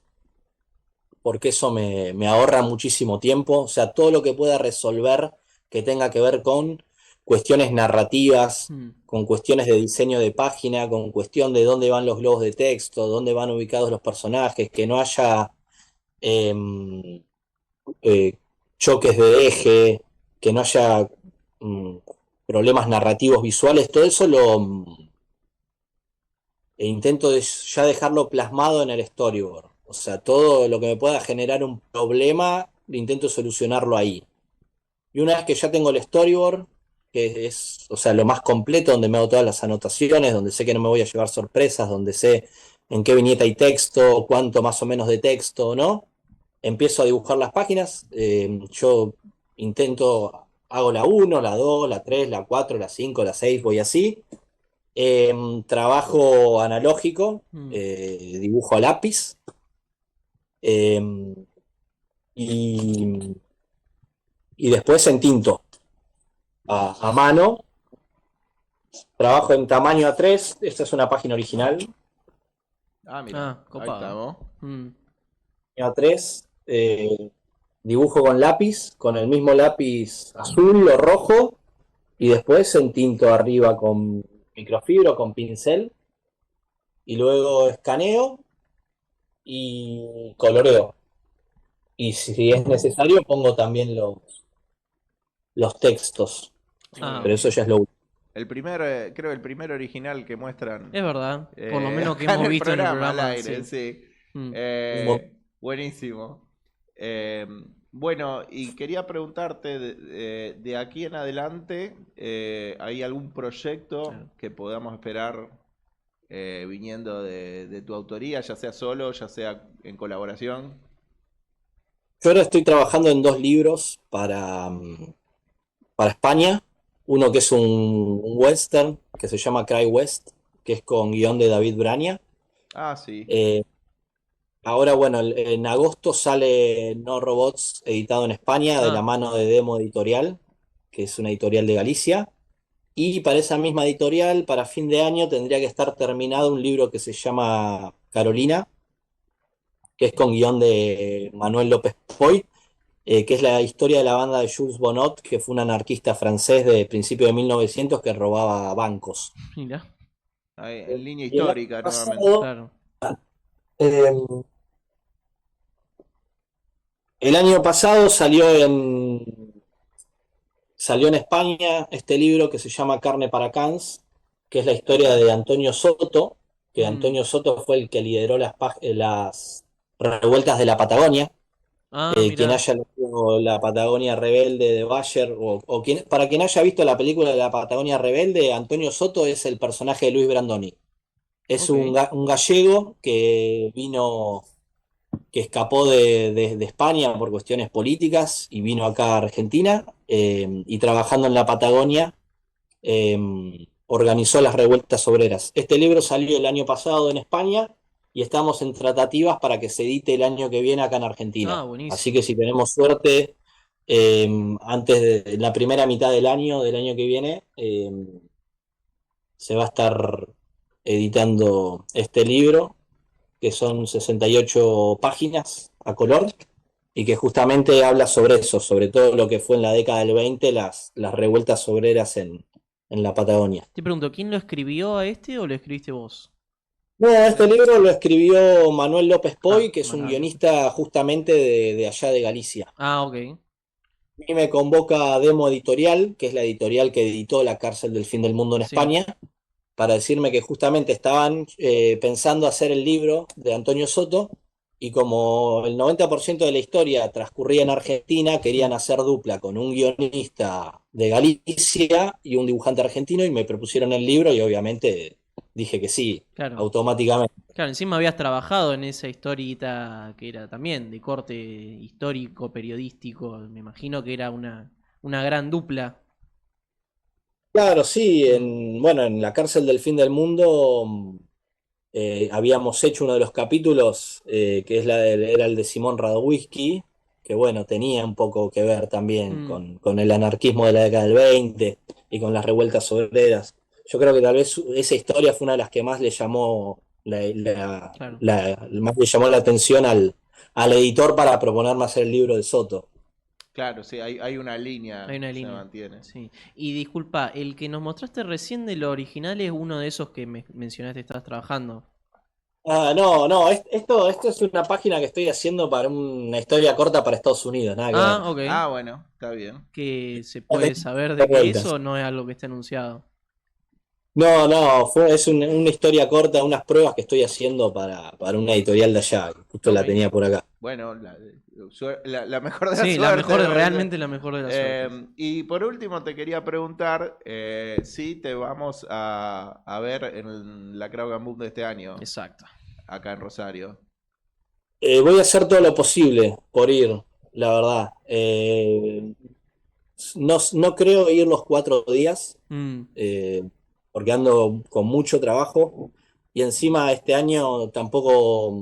porque eso me ahorra muchísimo tiempo. O sea, todo lo que pueda resolver que tenga que ver con cuestiones narrativas, Mm. con cuestiones de diseño de página, con cuestión de dónde van los globos de texto, dónde van ubicados los personajes, que no haya em, eh, choques de eje, que no haya mm, problemas narrativos visuales, todo eso intento ya dejarlo plasmado en el storyboard. O sea, todo lo que me pueda generar un problema, intento solucionarlo ahí. Y una vez que ya tengo el storyboard, que es, o sea, lo más completo, donde me hago todas las anotaciones, donde sé que no me voy a llevar sorpresas, donde sé en qué viñeta hay texto, cuánto más o menos de texto, ¿no? Empiezo a dibujar las páginas. Yo intento, hago la uno, la 2, la 3, la 4, la 5, la 6, voy así. Trabajo analógico, Mm. dibujo a lápiz. eh, y, y después en tinto, a mano. Trabajo en tamaño A3. Esta es una página original. Mira, ahí Copado. estamos. Mm. A3. Dibujo con lápiz, con el mismo lápiz azul o rojo. Y después en tinto arriba con microfibra o con pincel. Y luego escaneo y coloreo. Y si es necesario, pongo también los textos. Pero eso ya es lo último. Creo el primer original que muestran Es verdad. Por lo menos que acá en hemos el visto en el programa, al programa, aire, sí. sí. Mm. Buenísimo. Eh, bueno, y quería preguntarte, de aquí en adelante, ¿hay algún proyecto Claro. que podamos esperar viniendo de tu autoría, ya sea solo, ya sea en colaboración? Yo ahora estoy trabajando en 2 libros para España. Uno que es un western que se llama Cry West, que es con guión de David Brania. Ah, sí. Eh, Ahora, bueno, en agosto sale No Robots, editado en España, de la Ah, mano de Demo Editorial, que es una editorial de Galicia. Y para esa misma editorial, para fin de año, tendría que estar terminado un libro que se llama Carolina, que es con guión de Manuel López Poy, que es la historia de la banda de Jules Bonnot, que fue un anarquista francés de principios de 1900 que robaba bancos. mira, Ahí, en línea Y el año histórica nuevamente. pasado, claro. eh, el año pasado salió en España este libro que se llama Carne para Cans, que es la historia de Antonio Soto, que Mm. Antonio Soto fue el que lideró las revueltas de la Patagonia. Ah, Quien mira. haya leído La Patagonia Rebelde de Bayer, para quien haya visto la película de La Patagonia Rebelde, Antonio Soto es el personaje de Luis Brandoni. Es Ok. un gallego que escapó de España por cuestiones políticas y vino acá a Argentina, y trabajando en la Patagonia eh, organizó las revueltas obreras. Este libro salió el año pasado en España y estamos en tratativas para que se edite el año que viene acá en Ah, Argentina. Así que buenísimo. si tenemos suerte, antes de la primera mitad del año que viene, se va a estar editando este libro, que son 68 páginas a color, y que justamente habla sobre eso, sobre todo lo que fue en la década del 20, las revueltas obreras en la Patagonia. Te pregunto, ¿quién lo escribió a este o lo escribiste vos? No, este libro lo escribió Manuel López Ah, Poy, que es un Manuel López. guionista justamente de allá de Galicia. Ah, ok. Y me convoca Demo Editorial, que es la editorial que editó La cárcel del fin del mundo en Sí, España, para decirme que justamente estaban pensando hacer el libro de Antonio Soto, y como el 90% de la historia transcurría en Argentina, querían mm, hacer dupla con un guionista de Galicia y un dibujante argentino, y me propusieron el libro y obviamente dije que sí, claro. automáticamente. Claro, encima habías trabajado en esa historieta que era también de corte histórico, periodístico. Me imagino que era una gran dupla. Claro, sí, Mm. bueno, en La cárcel del fin del mundo, habíamos hecho uno de los capítulos, que era el de Simón Radowisky, que bueno, tenía un poco que ver también Mm, con el anarquismo de la década del 20 y con las revueltas obreras. Yo creo que tal vez esa historia fue una de las que más le llamó claro. más le llamó la atención al editor para proponerme hacer el libro de Soto. Claro, sí, hay una Hay línea una que se línea. mantiene. Sí. Y disculpa, el que nos mostraste recién de lo original es uno de esos que me mencionaste que estabas trabajando. Ah, no, no, esto es una página que estoy haciendo para una historia corta para Estados Unidos, nada que ver. Ah, ok. Ah, bueno, está bien. ¿Que se Ya puede tenía saber de dado qué es vueltas. o no es algo que esté anunciado? No, no, es una historia corta, unas pruebas que estoy haciendo para una editorial de allá. Justo Ok. la tenía por acá. Bueno, la mejor de la Sí, la suerte, mejor, debe ser. realmente la mejor de las suertes. Y por último te quería preguntar si te vamos a ver en la Crowd Boom de este año, Exacto. acá en Rosario. Voy a hacer todo lo posible por ir, la verdad. No creo ir los 4 días, Mm, porque ando con mucho trabajo, y encima este año tampoco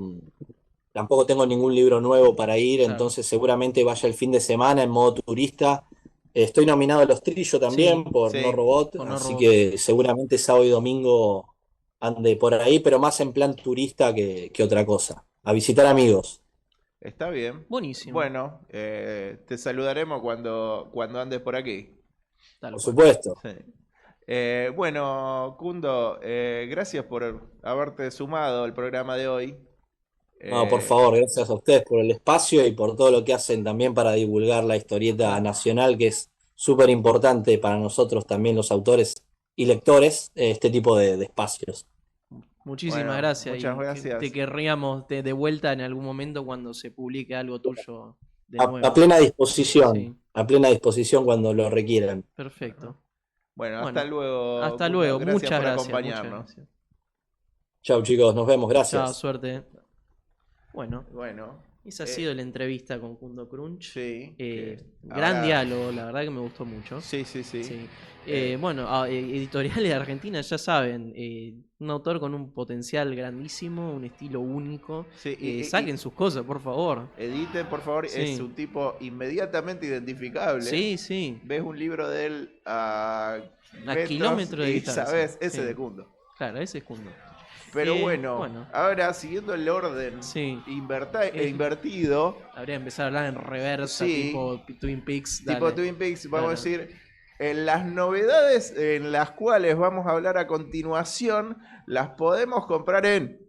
tengo ningún libro nuevo para ir, claro. entonces seguramente vaya el fin de semana en modo turista. Estoy nominado a los Trillo también Sí, por No Sí, Robot, por no así robot. que seguramente sábado y domingo ande por ahí, pero más en plan turista que otra cosa. A visitar amigos, está bien. Buenísimo. Bueno, te saludaremos cuando andes por aquí. Tal por cual. supuesto. Sí. Bueno, Kundo, gracias por haberte sumado al programa de hoy. No, por Eh, favor, gracias a ustedes por el espacio y por todo lo que hacen también para divulgar la historieta nacional, que es súper importante para nosotros también los autores y lectores, este tipo de espacios. Muchísimas bueno, gracias muchas y que te gracias. querríamos de vuelta en algún momento cuando se publique algo tuyo de A nuevo. plena disposición, Sí, a plena disposición cuando lo requieran. Ajá. perfecto. Bueno, hasta Bueno, luego, hasta Kundo. luego. Gracias Muchas por gracias, muchas acompañarnos. gracias. Chau chicos, nos vemos, Chao, gracias. suerte. Bueno, Bueno, esa ha sido la entrevista con Kundo Crunch. sí. Gran ahora- diálogo, la verdad que me gustó mucho. Sí, sí, sí. Sí. Eh, Bueno, editoriales de Argentina, ya saben, un autor con un potencial grandísimo, un estilo único. Sí, Saquen sus cosas, por favor. Edite, por favor, Sí. es un tipo inmediatamente identificable. Sí, sí. Ves un libro de él a metros kilómetros de y distancia. sabes, ese Sí. de Kundo. Claro, ese es Kundo. Pero Bueno. bueno, ahora siguiendo el orden Sí. invertido, Habría que empezar a hablar en reversa, Sí. tipo Twin Peaks. tipo dale. Twin Peaks, vamos a Claro. decir, las novedades en las cuales vamos a hablar a continuación, las podemos comprar en...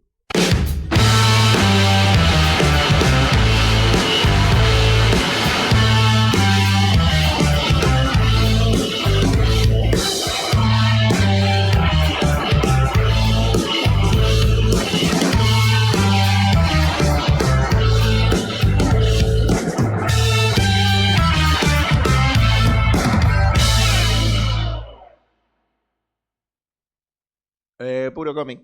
Puro cómic.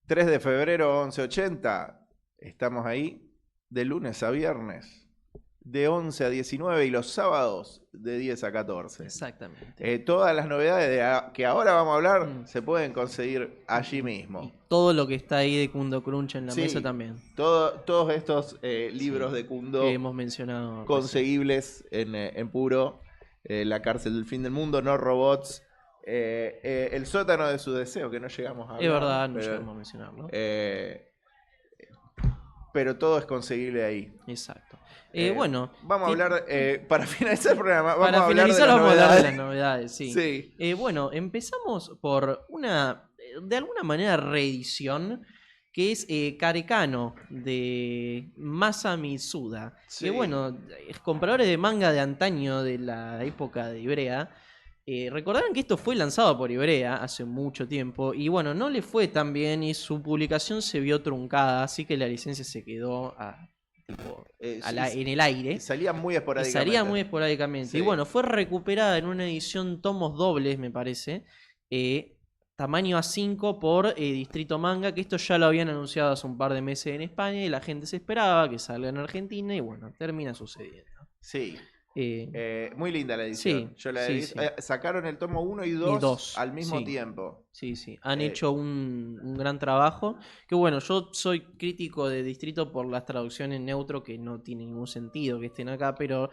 3 de febrero, 11:80. Estamos ahí de lunes a viernes, de 11 a 19 y los sábados de 10 a 14. Exactamente. Todas las novedades que ahora vamos a hablar Mm. se pueden conseguir allí Y mismo. todo lo que está ahí de Kundo Crunch en la Sí. mesa también. Todos estos libros Sí, de Kundo que hemos mencionado. recién. conseguibles en puro. La cárcel del fin del mundo, no robots. El sótano de su deseo, que no llegamos a hablar. Es verdad, no pero, llegamos a mencionarlo. pero todo es conseguible ahí. Exacto. Eh, Bueno, Vamos a ti- hablar, para finalizar el programa, vamos para a hablar finalizar de las vamos a hablar de novedades. las novedades, sí. Sí. Bueno, empezamos por una, de alguna manera, reedición, que es Karekano, de Masami Suda. Sí. Que bueno, compradores de manga de antaño, de la época de Ibrea, recordarán que esto fue lanzado por Ibrea hace mucho tiempo, y bueno, no le fue tan bien y su publicación se vio truncada, así que la licencia se quedó en el aire. Salía muy esporádicamente. Salía muy esporádicamente. Sí. Y bueno, fue recuperada en una edición tomos dobles, me parece. Tamaño A5 por Distrito Manga, que esto ya lo habían anunciado hace un par de meses en España y la gente se esperaba que salga en Argentina y bueno, termina sucediendo. Sí. Eh, Muy linda la edición. Sí, Yo la he sí, visto. sí. Sacaron el tomo 1 y 2 dos, al mismo sí. tiempo. Sí, sí. Han Eh, hecho un gran trabajo. Que bueno, yo soy crítico de Distrito por las traducciones neutro que no tiene ningún sentido que estén acá, pero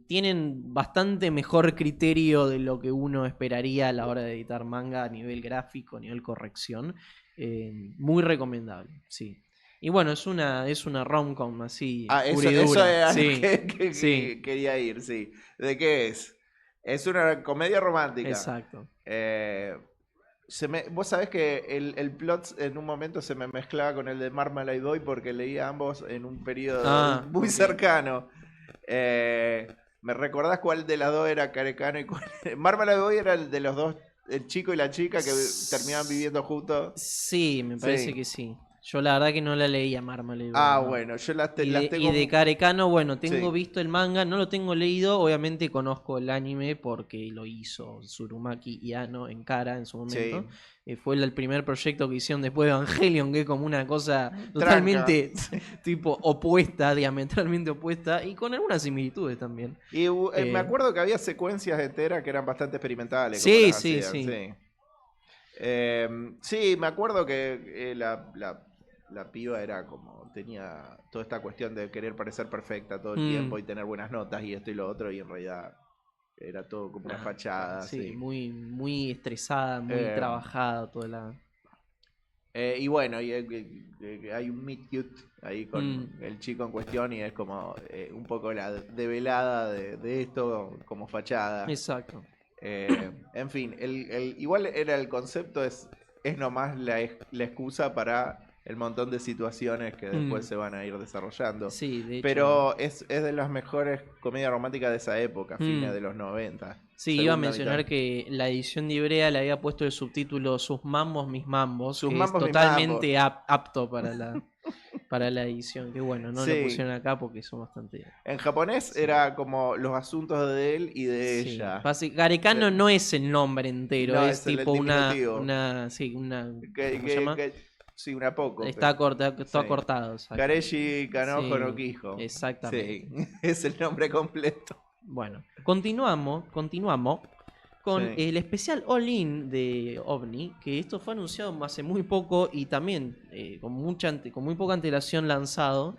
tienen bastante mejor criterio de lo que uno esperaría a la hora de editar manga a nivel gráfico, a nivel corrección. Muy recomendable, sí. Y bueno, es una rom-com así, Eso, pura y eso dura. es algo Sí, que sí. quería ir, sí. ¿De qué es? Es una comedia romántica. Exacto. Vos sabés que el plot en un momento se me mezclaba con el de Marmalade Boy porque leía ambos en un periodo muy ok. cercano. ¿Me recordás cuál de las dos era Carecano y cuál? Marmalade Boy era el de los dos, el chico y la chica que terminaban viviendo juntos. Sí, me parece Sí. que sí. Yo la verdad que no la leía Marmalade. Ah, no. bueno, yo las Y de, tengo. y de Karekano, bueno, tengo Sí. visto el manga, no lo tengo leído, obviamente conozco el anime porque lo hizo Tsurumaki Yano en Kara en su momento. Fue el primer proyecto que hicieron después de Evangelion, que es como una cosa totalmente tipo opuesta, diametralmente opuesta, y con algunas similitudes también. Y me Eh, acuerdo que había secuencias enteras que eran bastante experimentales. Sí, como las sí, hacían, sí. Sí, me acuerdo que la piba era como, tenía toda esta cuestión de querer parecer perfecta todo el Mm. tiempo y tener buenas notas y esto y lo otro, y en realidad era todo como una fachada. Sí, Sí. muy, muy estresada, muy trabajada toda la... Y bueno, hay un meet cute ahí con Mm. el chico en cuestión y es como un poco la develada de esto como fachada. Exacto. En fin, igual era el concepto, es nomás la excusa para el montón de situaciones que después se van a ir desarrollando. Sí, de hecho. Pero es de las mejores comedias románticas de esa época, fines Mm. de los 90. Sí, iba a Segunda mencionar mitad. que la edición de Ibrea le había puesto el subtítulo Sus mambos, mis mambos, Sus que mambos, es mis totalmente apto para la para la edición. Que bueno, no Sí. lo pusieron acá porque son bastante... En japonés era como los asuntos de él y de Sí. ella. Garekano Sí. no es el nombre entero, No, es es el tipo una, diminutivo. ¿cómo se llama? Sí, una poco. Está todo Sí. acortado. exacto. Gareshi Kanojo Sí, no Kijo. exactamente. Sí, es el nombre completo. Bueno, continuamos con Sí. el especial All In de OVNI, que esto fue anunciado hace muy poco y también con muy poca antelación lanzado.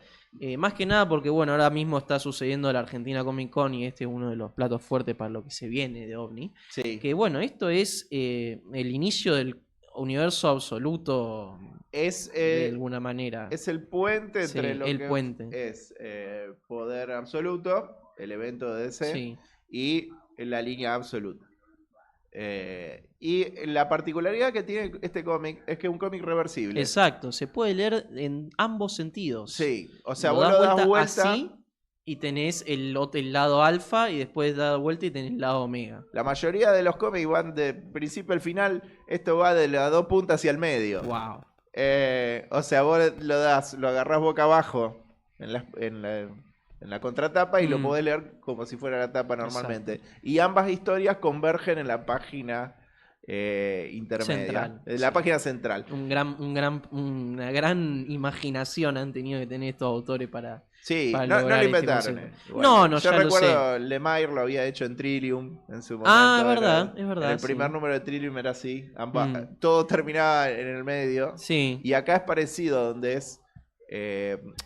Más que nada porque, bueno, ahora mismo está sucediendo la Argentina Comic Con y este es uno de los platos fuertes para lo que se viene de OVNI. Sí. Que, bueno, esto es el inicio del universo absoluto Es, de alguna manera. es el puente Sí, entre lo el que puente. es Poder Absoluto, el evento de DC, Sí. y la línea absoluta. Y la particularidad que tiene este cómic es que es un cómic reversible. Exacto, se puede leer en ambos sentidos. Sí, o sea, Lo vos das lo das vuelta. así y tenés el lado alfa y después das vuelta y tenés el lado omega. La mayoría de los cómics van de principio al final. Esto va de las dos puntas hacia el medio. Wow. O sea, vos lo agarrás boca abajo en la contratapa y lo podés leer como si fuera la tapa normalmente. Y ambas historias convergen en la página intermedia. Central, En la página central. Una gran imaginación han tenido que tener estos autores para... Sí, para no lograr lo este inventaron. concepto. Igual. No, Yo ya lo recuerdo, Lemire lo había hecho en Trillium en su momento. Ah, es En verdad. el primer sí. número de Trillium era así. Todo terminaba en el medio. Sí. Y acá es parecido, donde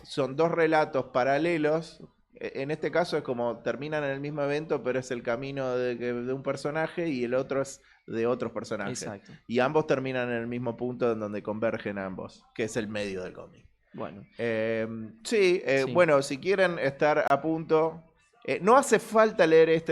son dos relatos paralelos. En este caso es como terminan en el mismo evento, pero es el camino de un personaje y el otro es de otros personajes. Exacto. Y ambos terminan en el mismo punto en donde convergen ambos, que es el medio del cómic. Bueno. Sí. Sí. Bueno, si quieren estar a punto, no hace falta leer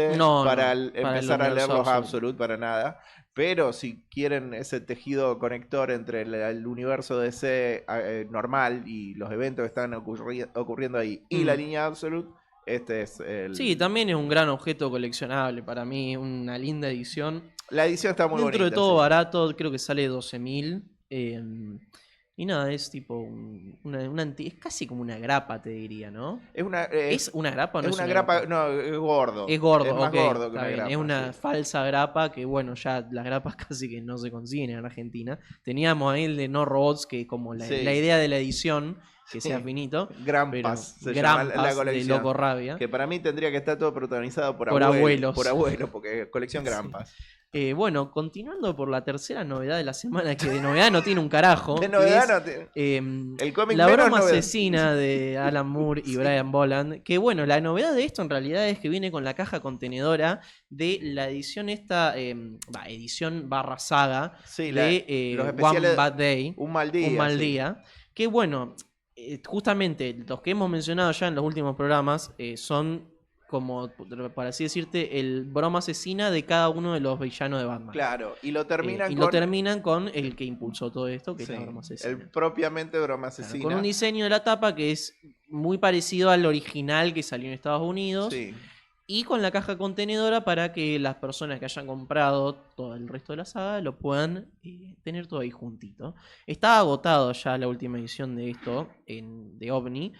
para empezar a leer los Absolute para nada, pero si quieren ese tejido conector entre el universo DC normal y los eventos que están ocurriendo ahí y la línea Absolute, este es el... Sí, también es un gran objeto coleccionable para mí, una linda edición. La edición está muy Dentro bonita. de todo sí. barato, creo que sale 12.000. Y nada, es tipo es casi como una grapa, te diría, ¿no? ¿Es una grapa o no es es una una grapa? grapa? No, es gordo. Es gordo, Es más ok, gordo que está una bien. grapa. Es una sí. falsa grapa que, bueno, ya las grapas casi que no se consiguen en Argentina. Teníamos ahí el de No Robots, que como la idea de la edición, que sea finito. Grampas se Grampas llama la de colección. Loco Rabia. Que para mí tendría que estar todo protagonizado por abuelos. Por abuelos, porque es colección Grampas. Bueno, continuando por la tercera novedad de la semana, que de novedad no tiene un carajo. De novedad es, no tiene. El cómic La menos broma novedad. asesina de Alan Moore y Brian Boland. Que bueno, la novedad de esto en realidad es que viene con la caja contenedora de la edición edición / saga Sí, de los One especiales Bad Day. Un mal día. Un mal sí. día. Que bueno, justamente los que hemos mencionado ya en los últimos programas son, como por así decirte, el broma asesina de cada uno de los villanos de Batman. Claro, y lo terminan lo terminan con el que impulsó todo esto, que sí, es la broma asesina. el propiamente broma Claro, asesina. con un diseño de la tapa que es muy parecido al original que salió en Estados Unidos. Sí. Y con la caja contenedora para que las personas que hayan comprado todo el resto de la saga lo puedan tener todo ahí juntito. Está agotado ya la última edición de esto, de OVNI.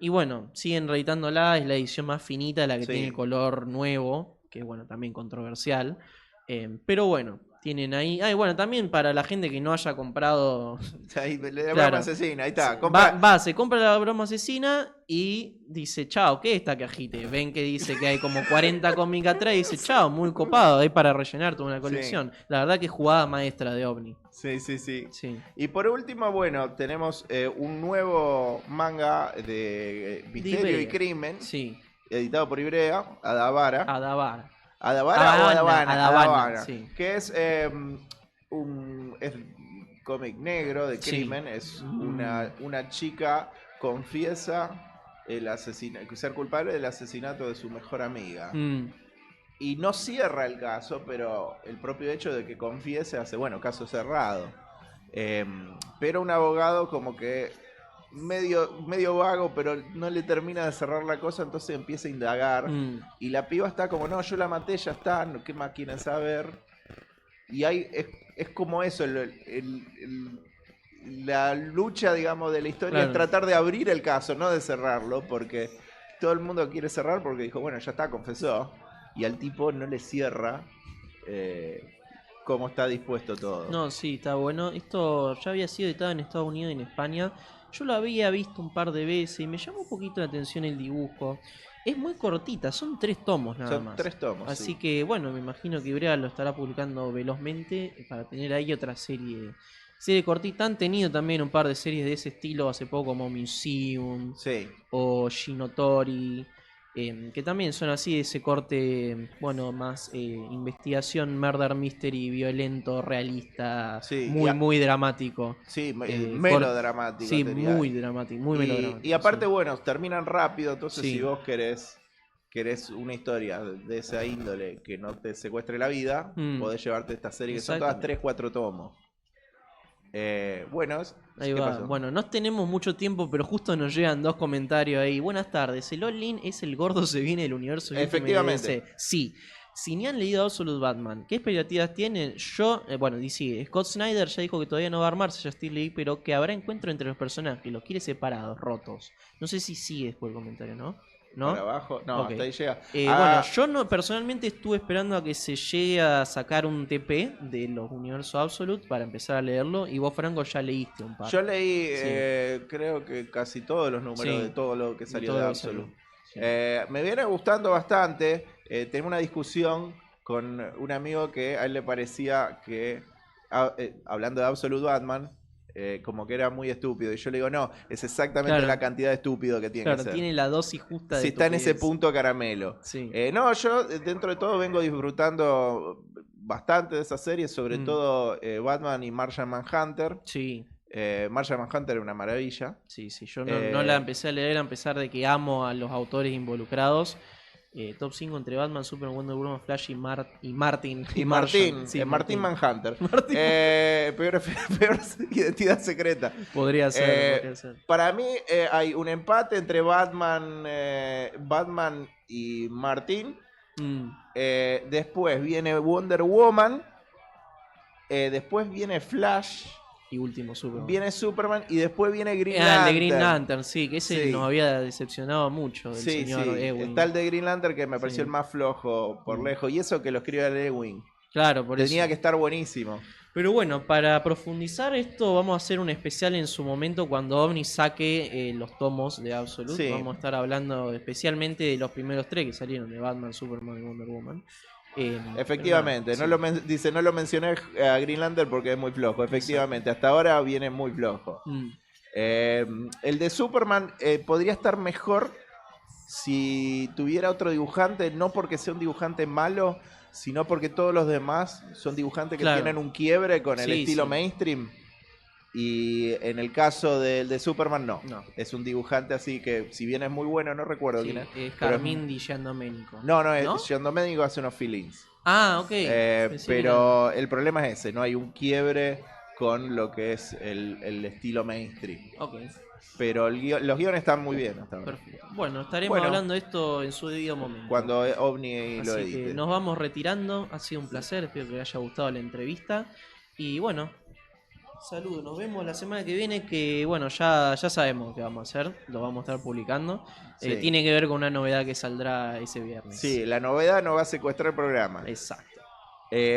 Y bueno, siguen reeditándola, es la edición más finita, la que tiene el color nuevo, que bueno, también controversial. Pero bueno, tienen ahí... bueno, también para la gente que no haya comprado... Ahí, la Claro. broma asesina, ahí está. Se compra la broma asesina y dice, chao, ¿qué es esta cajita? Ven que dice que hay como 40 cómics atrás y dice, chao, muy copado, hay para rellenar toda una colección. La verdad que es jugada maestra de OVNI. Sí. Sí. Y por último, bueno, tenemos un nuevo manga de misterio y crimen, Sí. editado por Ibrea, Adabara. Adabara. ¿Adabara o Adabana? Adabana, sí. Que es un cómic negro de Sí. crimen. Es una chica confiesa ser culpable del asesinato de su mejor amiga. Y no cierra el caso, pero el propio hecho de que confiese hace, bueno, caso cerrado. Pero un abogado como que medio vago, pero no le termina de cerrar la cosa, entonces empieza a indagar. Y la piba está como, no, yo la maté, ya está, ¿qué más quieren saber? Y es como eso, la lucha, digamos, de la historia Claro. es tratar de abrir el caso, no de cerrarlo, porque todo el mundo quiere cerrar porque dijo, bueno, ya está, confesó, y al tipo no le cierra cómo está dispuesto todo. No, sí, está bueno. Esto ya había sido editado en Estados Unidos y en España. Yo lo había visto un par de veces y me llamó un poquito la atención el dibujo. Es muy cortita, son 3 tomos nada Son más. 3 tomos. Así sí. que bueno, me imagino que Ibrea lo estará publicando velozmente para tener ahí otra serie cortita. Han tenido también un par de series de ese estilo hace poco, como Museum Sí. o Shinotori, que también son así de ese corte, bueno, más investigación, murder mystery, violento, realista, Sí, muy dramático. Sí, Eh, melodramático. Sí, tenía. muy dramático, muy melodramático. Y aparte, sí. bueno, terminan rápido, entonces Sí. si vos querés una historia de esa índole que no te secuestre la vida, podés llevarte esta serie que son todas Exactamente. 3-4 tomos. Bueno, Ahí ¿qué va. pasó? Bueno, no tenemos mucho tiempo, pero justo nos llegan 2 comentarios ahí. Buenas tardes. ¿El All-In es el gordo se viene del universo Ultimate Efectivamente. DC? Sí. Si ni han leído Absolute Batman, ¿qué expectativas tienen? Yo, bueno, DC, Scott Snyder ya dijo que todavía no va a armarse Justice League, pero que habrá encuentro entre los personajes, los quiere separados, rotos. No sé si sigue después el comentario, ¿no? ¿No? ¿Para abajo? No, Ok. hasta ahí llega. Bueno, yo no, personalmente estuve esperando a que se llegue a sacar un TP de los universos Absolute para empezar a leerlo. Y vos, Franco, ya leíste un par. Yo leí, Sí. creo que casi todos los números Sí. de todo lo que salió todo de lo que salió. Absolute. Sí. Me viene gustando bastante. Tengo una discusión con un amigo que a él le parecía que, hablando de Absolute Batman, como que era muy estúpido. Y yo le digo, no, es exactamente Claro. la cantidad de estúpido que tiene Claro, que ser. tiene la dosis justa de Si está en ese estupidez. punto caramelo. Sí. No, yo dentro de todo vengo disfrutando bastante de esa serie, sobre todo Batman y Martian Manhunter. Sí, Martian Manhunter es una maravilla. sí. Yo no la empecé a leer a pesar de que amo a los autores involucrados. Top 5 entre Batman, Superman, Wonder Woman, Flash y Martin. Y Martian. Martín, Sí, Martín Manhunter. Martín. Peor identidad secreta. Podría ser. Para mí hay un empate entre Batman y Martín. Después viene Wonder Woman. Después viene Flash. Y último Superman. Viene Superman y después viene Green El Lantern. de Green Lantern, sí, que ese Sí. nos había decepcionado mucho del Sí, señor sí. Ewing. Está el de Green Lantern que me pareció Sí. el más flojo por lejos. Y eso que lo escribe el Ewing. Claro, por Tenía eso. que estar buenísimo. Pero bueno, para profundizar esto, vamos a hacer un especial en su momento cuando OVNI saque los tomos de Absolute. Sí. Vamos a estar hablando especialmente de los primeros 3 que salieron, de Batman, Superman y Wonder Woman. Efectivamente, pero nada, no lo mencioné a Green Lantern porque es muy flojo. Efectivamente, hasta ahora viene muy flojo. sí. El de Superman podría estar mejor si tuviera otro dibujante, no porque sea un dibujante malo, sino porque todos los demás son dibujantes que Claro. tienen un quiebre con el Sí, estilo sí. mainstream. Y en el caso del de Superman, no. No. Es un dibujante así que, si bien es muy bueno, no recuerdo Sí, quién es. es pero Carmine Di Giandomenico. No, ¿No? John Domenico hace unos feelings. Ah, ok. Pensé que Pero el problema es ese, no hay un quiebre con lo que es el estilo mainstream. era- Ok, Pero los guiones están muy bien hasta ahora. perfecto. Bueno, estaremos Bueno. hablando de esto en su debido momento. Cuando OVNI lo Así edite. que nos vamos retirando. Ha sido un placer. Espero que les haya gustado la entrevista. Y bueno, saludos. Nos vemos la semana que viene. Que bueno, ya sabemos qué vamos a hacer. Lo vamos a estar publicando. Sí. Tiene que ver con una novedad que saldrá ese viernes. Sí, la novedad no va a secuestrar el programa. Exacto.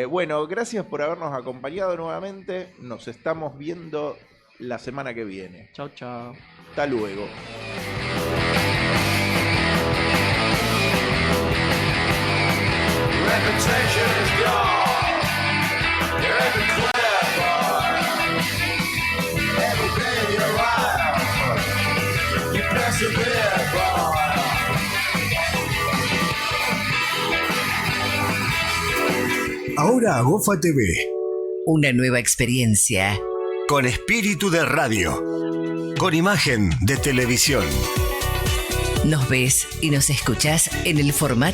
Bueno, gracias por habernos acompañado nuevamente. Nos estamos viendo la semana que viene. Chao, chao. Hasta luego. Reputation is gone. Every clever boy. Everything you're right. You persevere, boy. Ahora Agofa TV, Una nueva experiencia. con espíritu de radio, con imagen de televisión. Nos ves y nos escuchás en el formato